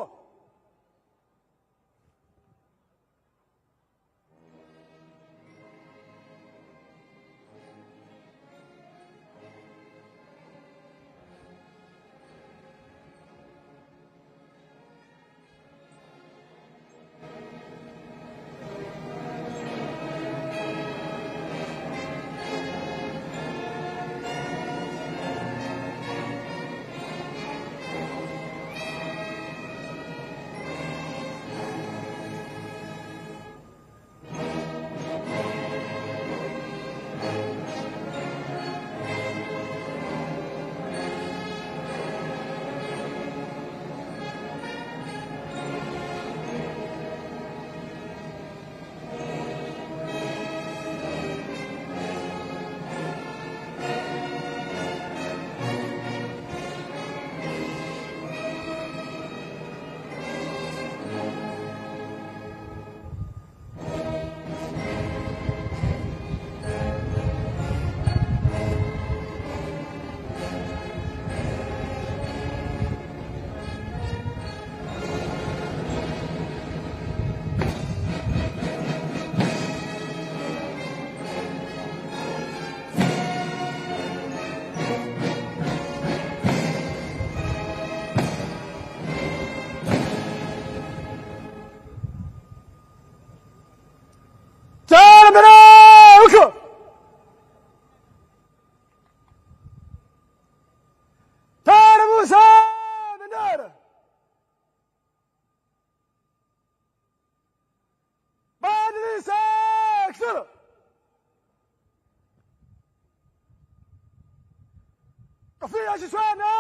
Kafia Shishwana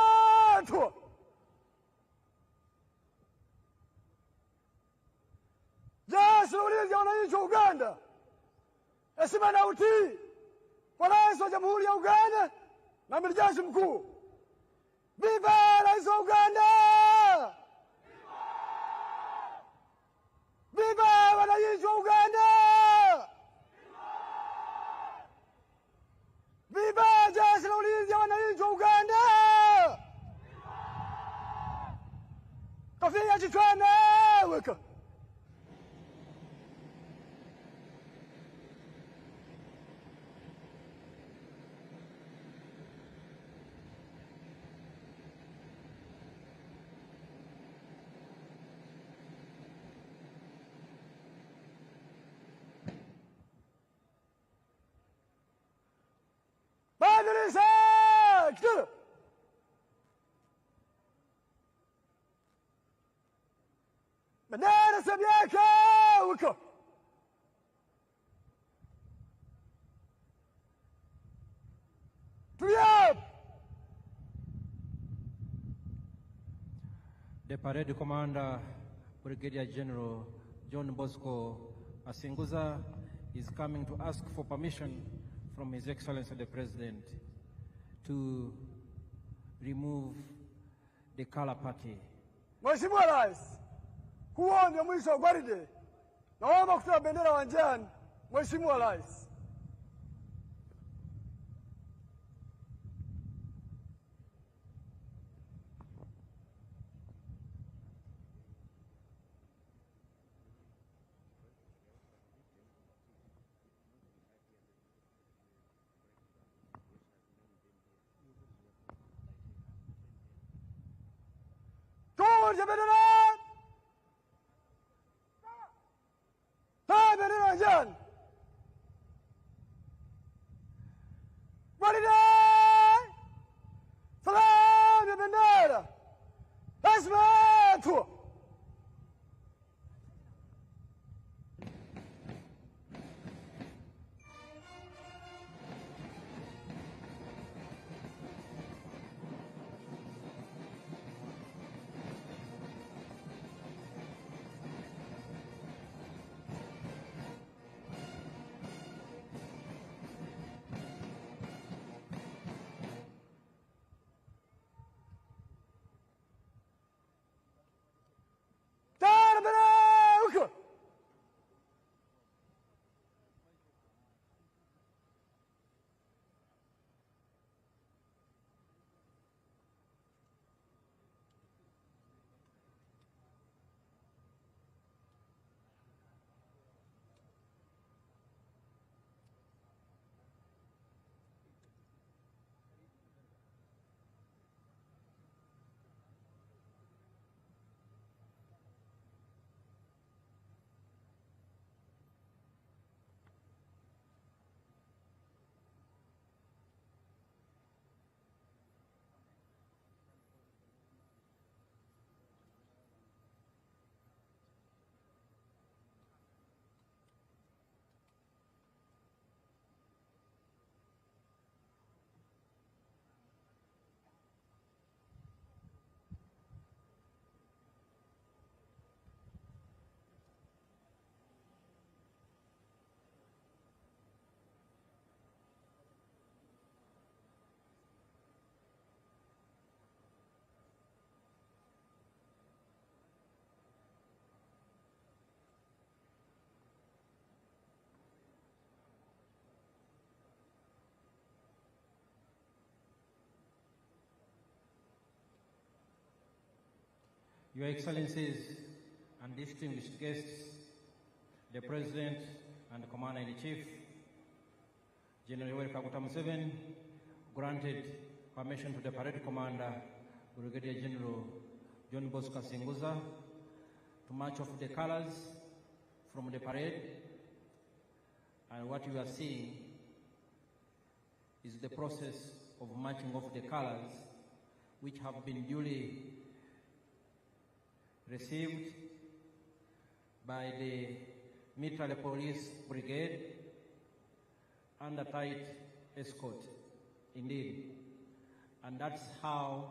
tu. Jeshi la Ulinzi ya Wananchi wa Uganda, heshima na utii kwa Rais wa Jamhuri ya Uganda na Amiri Jeshi Mkuu. Viva Rais wa Uganda! Viva wananchi wa Uganda! Viva Jeshi la Ulinzi ya Wananchi wa Uganda! Kofia kichwani weka. Bendera Samia weka. The parade commander, Brigadier General John Bosco Asinguza, is coming to ask for permission from His Excellency the President to remove the color party. Mheshimiwa Rais, huo ndio mwisho wa gwaride. Naomba kutoa bendera uwanjani, Mheshimiwa Rais. Tuja bendera! Taa bendera uwanjani! Gwaride! Salamu ya bendera! Heshima yetu! Your Excellencies and distinguished guests, the President and Commander-in-Chief, General Yoweri Kaguta Museveni, granted permission to the parade commander, Brigadier General John Bosco Singuza, to march off the colors from the parade. And what you are seeing is the process of marching off the colors, which have been duly received by the military police brigade under tight escort, indeed. And that's how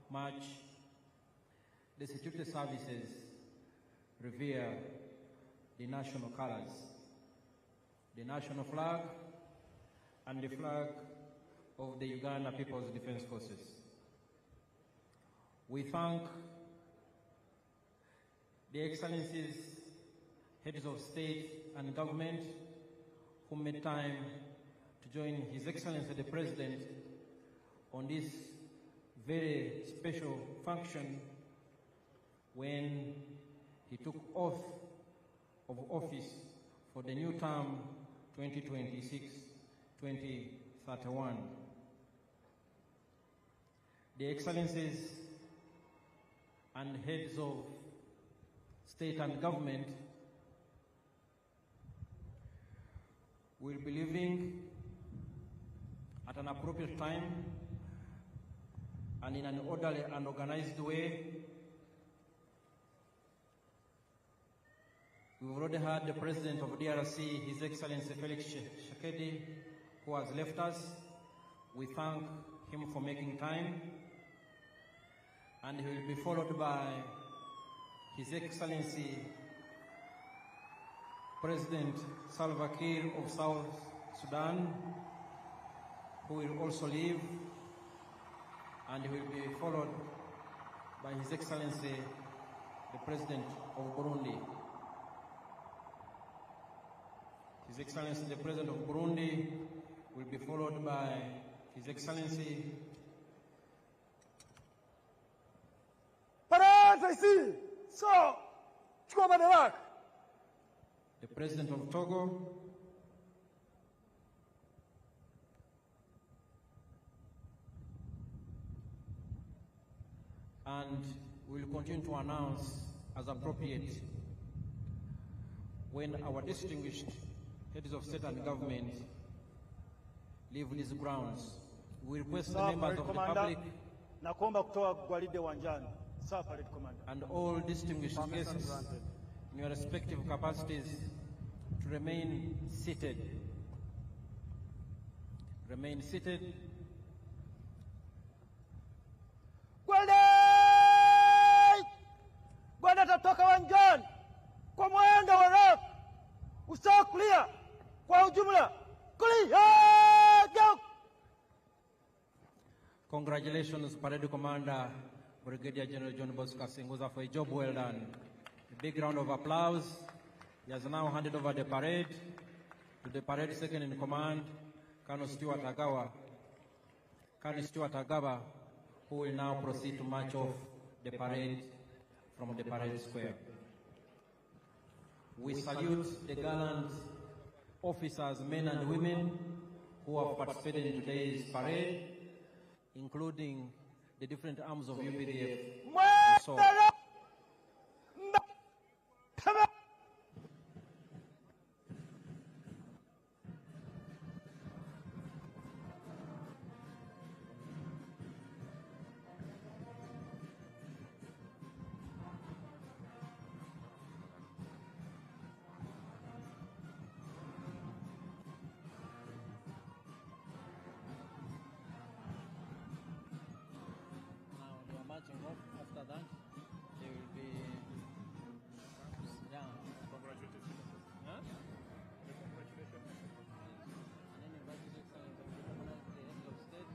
much the security services revere the national colors, the national flag, and the flag of the Uganda People's Defense Forces. We thank the Excellencies, heads of state and government, who made time to join His Excellency the President on this very special function when he took oath of office for the new term 2026-2031. The Excellencies and heads of state and government will be leaving at an appropriate time and in an orderly and organized way. We've already heard the President of DRC, His Excellency Felix Tshisekedi, who has left us. We thank him for making time. And he will be followed by His Excellency President Salva Kiir of South Sudan, who will also leave, and he will be followed by His Excellency the President of Burundi. His Excellency the President of Burundi will be followed by His Excellency the President of Togo, and we will continue to announce as appropriate when our distinguished heads of state and government leave these grounds. We request the members of the public and all distinguished guests in your respective capacities to remain seated. Remain seated. Gwanda tatoka wanjani kwa mwendo wa rap. Usawa kulia kwa ujumla. Kulia! Congratulations, Parade Commander Brigadier General John Bosco Singuza, for a job well done. A big round of applause. He has now handed over the parade to the parade second in command, Colonel Stuart Agawa, who will now proceed to march off the parade from the parade square. We salute the gallant officers, men and women, who have participated in today's parade, including the different arms of UPDF. So, after that, they will be down. Congratulations. Huh? Congratulations. And then invite His Excellency the heads of state,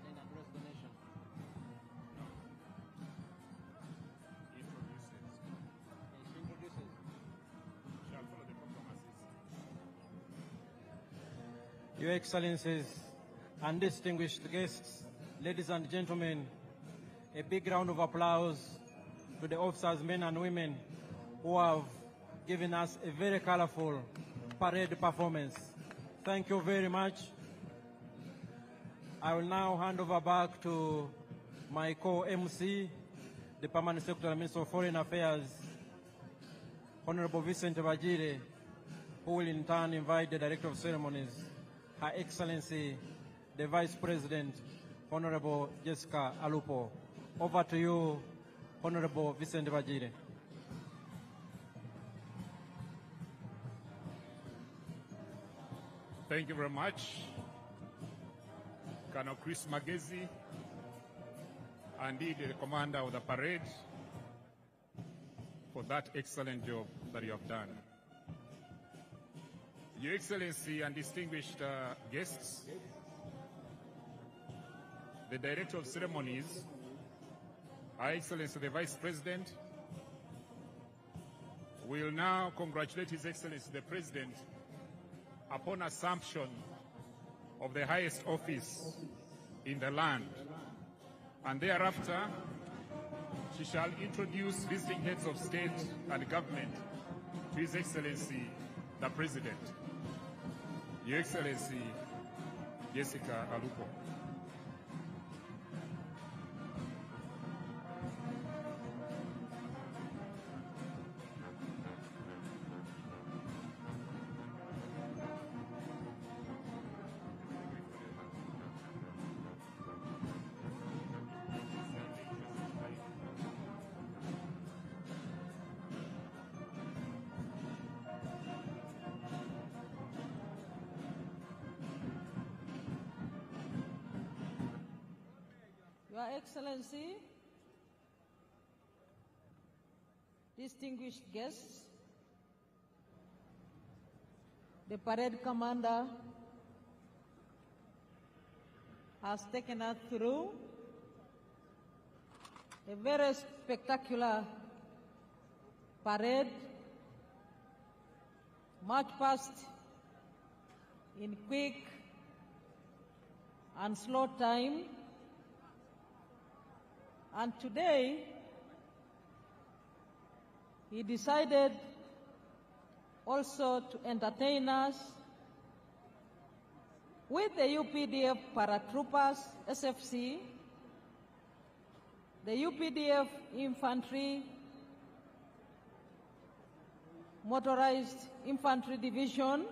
then address the nation. Introduces. Yes, she introduces. Shall follow the proclamations. Your Excellencies and distinguished guests, ladies and gentlemen, a big round of applause to to the officers, men and women, who have given us a very colorful parade performance. Thank you very much. I will now hand over back to my co-MC, the Permanent Secretary, Minister of Foreign Affairs, Honorable Vincent Bajire, who will in turn invite the Director of Ceremonies, Her Excellency, the Vice President, Honorable Jessica Alupo. Over to you, Honorable Vincent Bajire. Thank you very much, Colonel Chris Magezi, and indeed the commander of the parade, for that excellent job that you have done. Your Excellency and distinguished guests, the Director of Ceremonies, Her Excellency the Vice President, will now congratulate His Excellency the President upon assumption of the highest office in the land, and thereafter she shall introduce visiting heads of state and government to His Excellency the President. Your Excellency Jessica Alupo. Your Excellency, distinguished guests, the parade commander has taken us through a very spectacular parade, march past in quick and slow time. And today, he decided also to entertain us with the UPDF paratroopers, SFC, the UPDF infantry, motorized infantry division,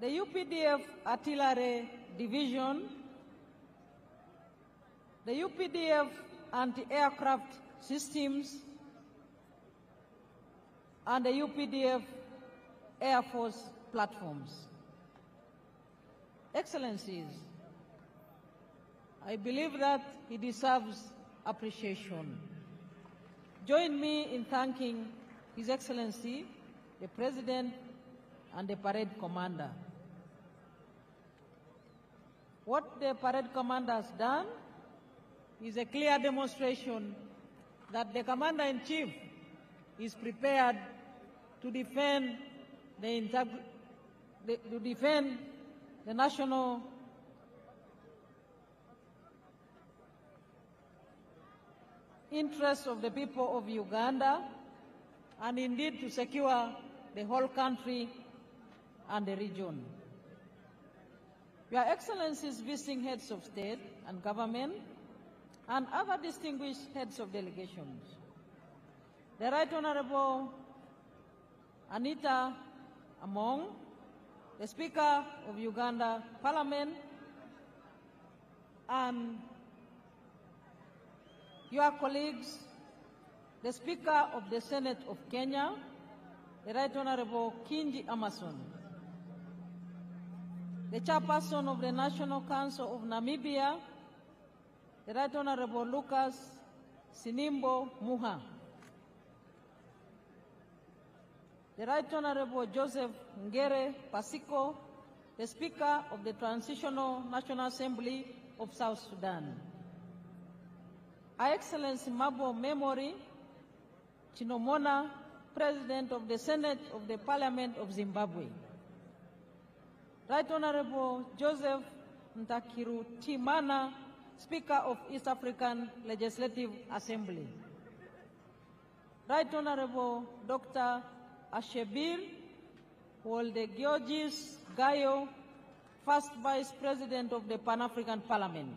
the UPDF artillery division, the UPDF anti-aircraft systems, and the UPDF Air Force platforms. Excellencies, I believe that he deserves appreciation. Join me in thanking His Excellency, the President, and the parade commander. What the parade commander has done is a clear demonstration that the Commander-in-Chief is prepared to defend the national interests of the people of Uganda, and indeed to secure the whole country and the region. Your Excellencies, visiting heads of state and government, and other distinguished heads of delegations, the Right Honorable Anita Among, the Speaker of Uganda Parliament, and your colleagues, the Speaker of the Senate of Kenya, the Right Honorable Kingi Amason, the Chairperson of the National Council of Namibia, the Right Honorable Lucas Sinimbo Muha, the Right Honorable Joseph Ngere Pasiko, the Speaker of the Transitional National Assembly of South Sudan, Her Excellency Mabo Memory Chinomona, President of the Senate of the Parliament of Zimbabwe, Right Honorable Joseph Ntakirutimana, Speaker of East African Legislative Assembly. Right Honorable Dr. Ashebir Wolde-Georgis Gayo, First Vice President of the Pan-African Parliament.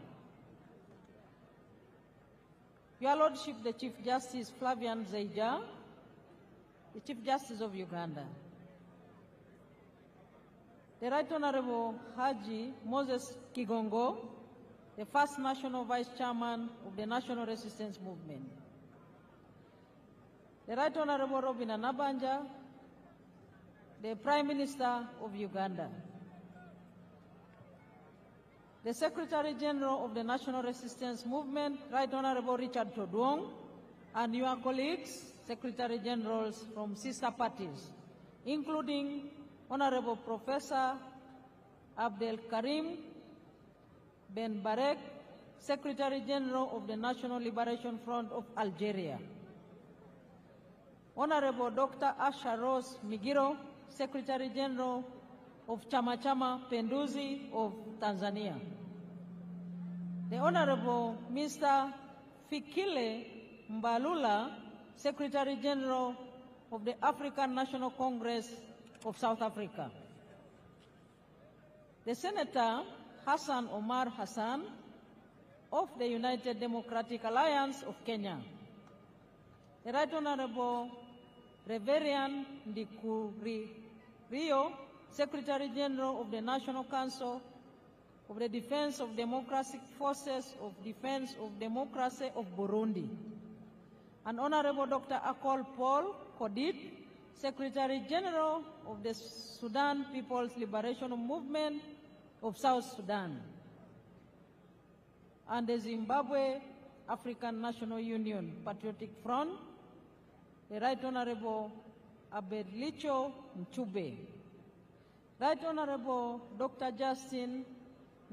Your Lordship, the Chief Justice Flavian Zeija, the Chief Justice of Uganda. The Right Honorable Haji Moses Kigongo, the First National Vice Chairman of the National Resistance Movement. The Right Honorable Robin Anabanja, the Prime Minister of Uganda. The Secretary General of the National Resistance Movement, Right Honorable Richard Todwong, and your colleagues, Secretary Generals from sister parties, including Honorable Professor Abdel Karim Ben Barek, Secretary General of the National Liberation Front of Algeria. Honorable Dr. Asha Rose Migiro, Secretary General of Chama Chama Penduzi of Tanzania. The Honorable Mr. Fikile Mbalula, Secretary General of the African National Congress of South Africa. The Senator Hassan Omar Hassan of the United Democratic Alliance of Kenya. The Right Honorable Reverend Ndikuriyo, Secretary General of the National Council of the Defense of Democratic Forces of Defense of Democracy of Burundi. And Honorable Dr. Akol Paul Kodit, Secretary General of the Sudan People's Liberation Movement of South Sudan. And the Zimbabwe African National Union Patriotic Front, the Right Honorable Abedlicho Mchube. Right Honorable Dr. Justin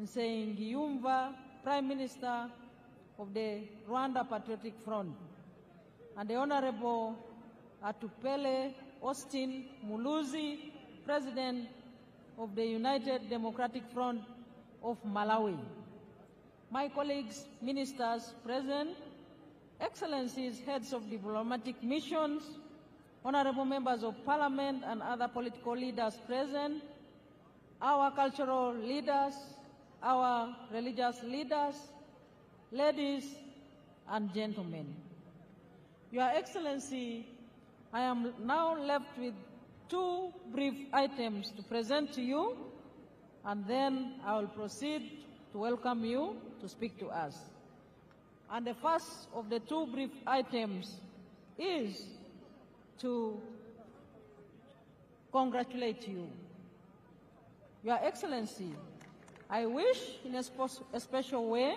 Nsengiyumva, Prime Minister of the Rwanda Patriotic Front, and the Honorable Atupele Austin Muluzi, President of the United Democratic Front of Malawi. My colleagues, ministers present, Excellencies, heads of diplomatic missions, honorable members of parliament and other political leaders present, our cultural leaders, our religious leaders, ladies and gentlemen. Your Excellency, I am now left with two brief items to present to you, and then I will proceed to welcome you to speak to us. And the first of the two brief items is to congratulate you. Your Excellency, I wish in a special way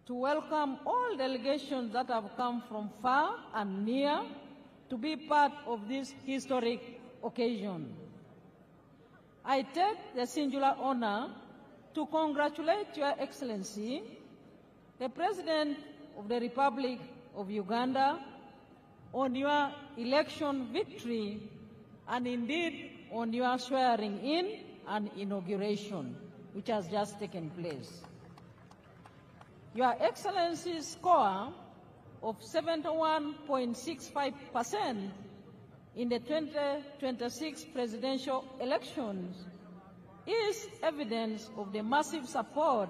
to welcome all delegations that have come from far and near to be part of this historic occasion. I take the singular honor to congratulate Your Excellency, the President of the Republic of Uganda, on your election victory and indeed on your swearing in and inauguration, which has just taken place. Your Excellency's score of 71.65% in the 2026 presidential elections is evidence of the massive support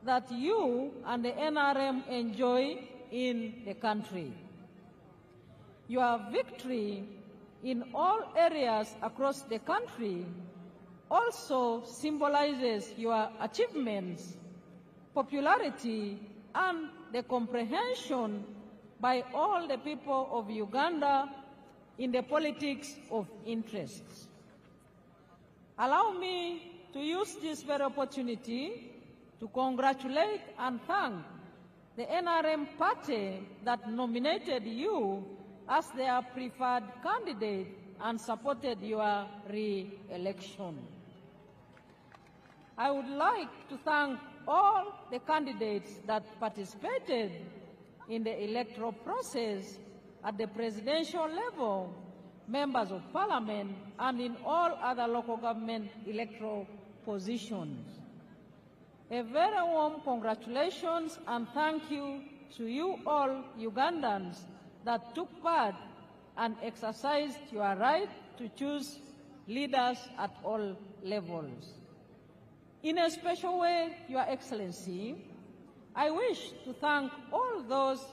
that you and the NRM enjoy in the country. Your victory in all areas across the country also symbolizes your achievements, popularity, and the comprehension by all the people of Uganda in the politics of interests. Allow me to use this very opportunity to congratulate and thank the NRM party that nominated you as their preferred candidate and supported your re-election. I would like to thank all the candidates that participated in the electoral process at the presidential level, members of parliament, and in all other local government electoral positions. A very warm congratulations and thank you to you all Ugandans that took part and exercised your right to choose leaders at all levels. In a special way, Your Excellency, I wish to thank all those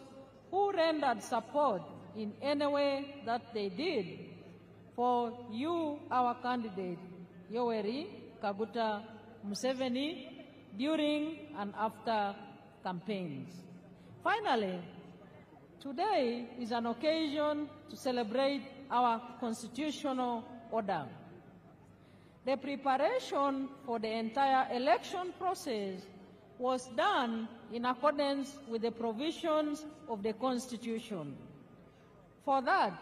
who rendered support in any way that they did for you, our candidate, Yoweri Kaguta Museveni, during and after campaigns. Finally, today is an occasion to celebrate our constitutional order. The preparation for the entire election process was done in accordance with the provisions of the Constitution. For that,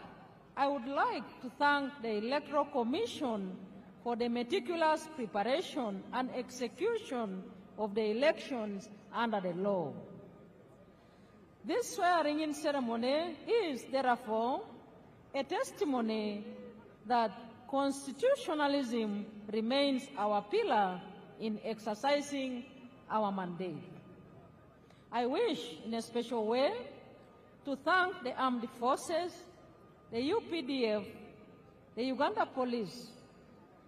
I would like to thank the Electoral Commission for the meticulous preparation and execution of the elections under the law. This swearing-in ceremony is, therefore, a testimony that constitutionalism remains our pillar in exercising our mandate. I wish, in a special way, to thank the armed forces, the UPDF, the Uganda Police,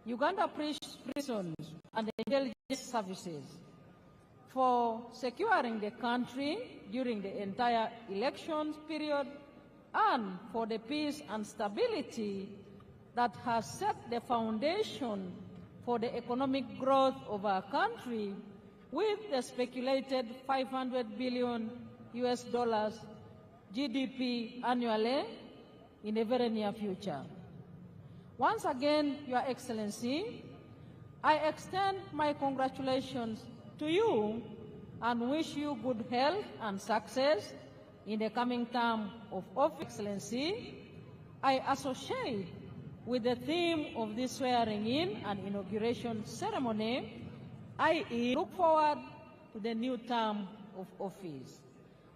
Uganda prisons, and the intelligence services for securing the country during the entire elections period and for the peace and stability that has set the foundation for the economic growth of our country with the speculated $500 billion GDP annually in the very near future. Once again, Your Excellency, I extend my congratulations to you and wish you good health and success in the coming term of office. Excellency, I associate with the theme of this swearing-in and inauguration ceremony, i.e. look forward to the new term of office.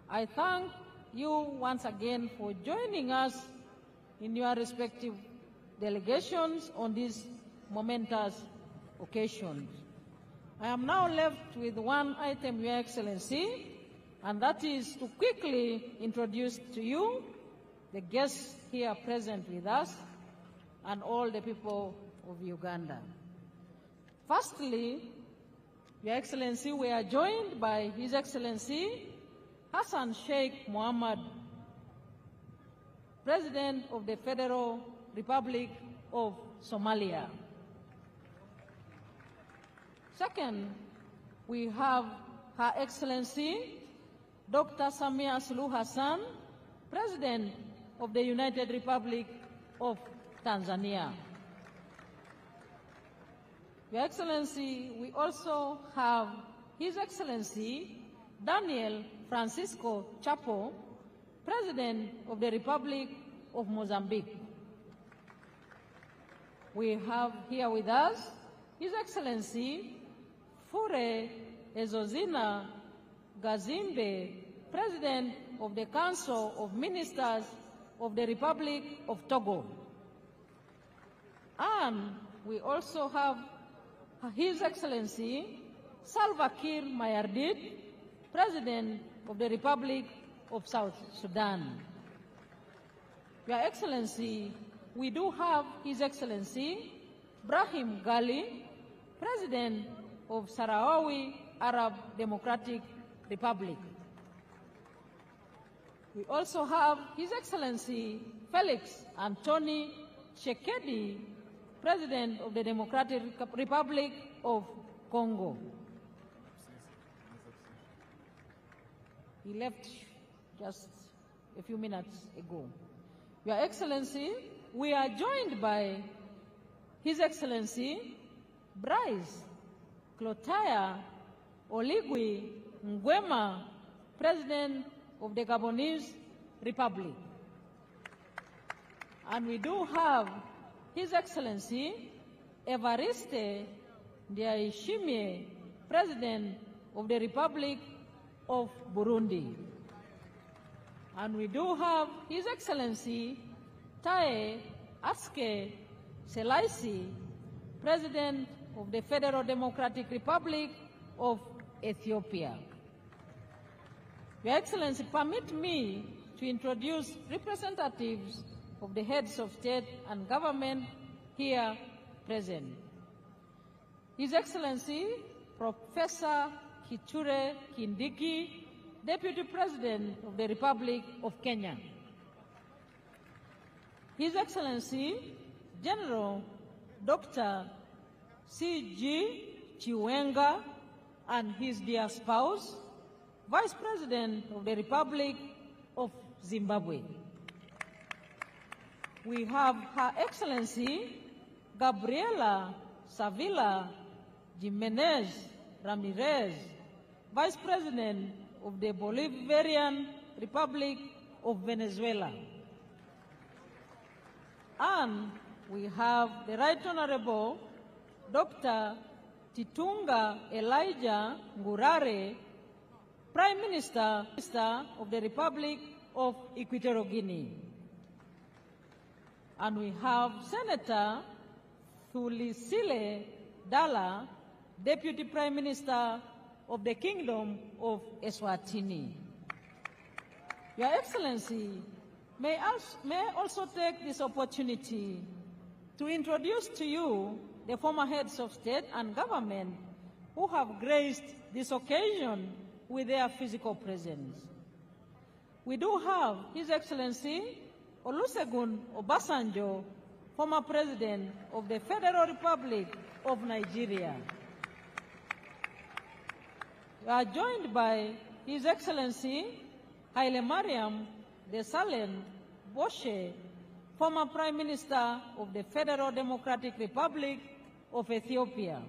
I thank you once again for joining us in your respective delegations on these momentous occasions. I am now left with one item, Your Excellency, and that is to quickly introduce to you the guests here present with us and all the people of Uganda. Firstly, Your Excellency, we are joined by His Excellency Hassan Sheikh Mohammed, President of the Federal Republic of Somalia. Second, we have Her Excellency Dr. Samia Suluhu Hassan, President of the United Republic of Tanzania. Your Excellency, we also have His Excellency Daniel Francisco Chapo, President of the Republic of Mozambique. We have here with us His Excellency Fure Ezozina Gazimbe, President of the Council of Ministers of the Republic of Togo. And we also have His Excellency Salva Kiir Mayardit, President of the Republic of South Sudan. Your Excellency, we do have His Excellency Brahim Gali, President of Sahrawi Arab Democratic Republic. We also have His Excellency Felix Anthony Tshisekedi, President of the Democratic Republic of Congo. He left just a few minutes ago. Your Excellency, we are joined by His Excellency Bryce Clotaire Oligui Nguema, President of the Gabonese Republic. And we do have His Excellency Evariste Ndayishimiye, President of the Republic of Burundi. And we do have His Excellency Taye Aske Selassie, President of the Federal Democratic Republic of Ethiopia. Your Excellency, permit me to introduce representatives of the heads of state and government here present. His Excellency, Professor Kithure Kindiki, Deputy President of the Republic of Kenya. His Excellency, General Dr. C.G. Chiwenga and his dear spouse, Vice President of the Republic of Zimbabwe. We have Her Excellency Gabriela Savila Jimenez Ramirez, Vice President of the Bolivarian Republic of Venezuela. And we have the Right Honorable Dr. Titunga Elijah Ngurare, Prime Minister of the Republic of Equatorial Guinea. And we have Senator Thulisile Dala, Deputy Prime Minister of the Kingdom of Eswatini. Your Excellency, may I also take this opportunity to introduce to you the former heads of state and government who have graced this occasion with their physical presence. We do have His Excellency Olusegun Obasanjo, former President of the Federal Republic of Nigeria. We are joined by His Excellency Haile Mariam Desalegn Boshe, former Prime Minister of the Federal Democratic Republic of Ethiopia.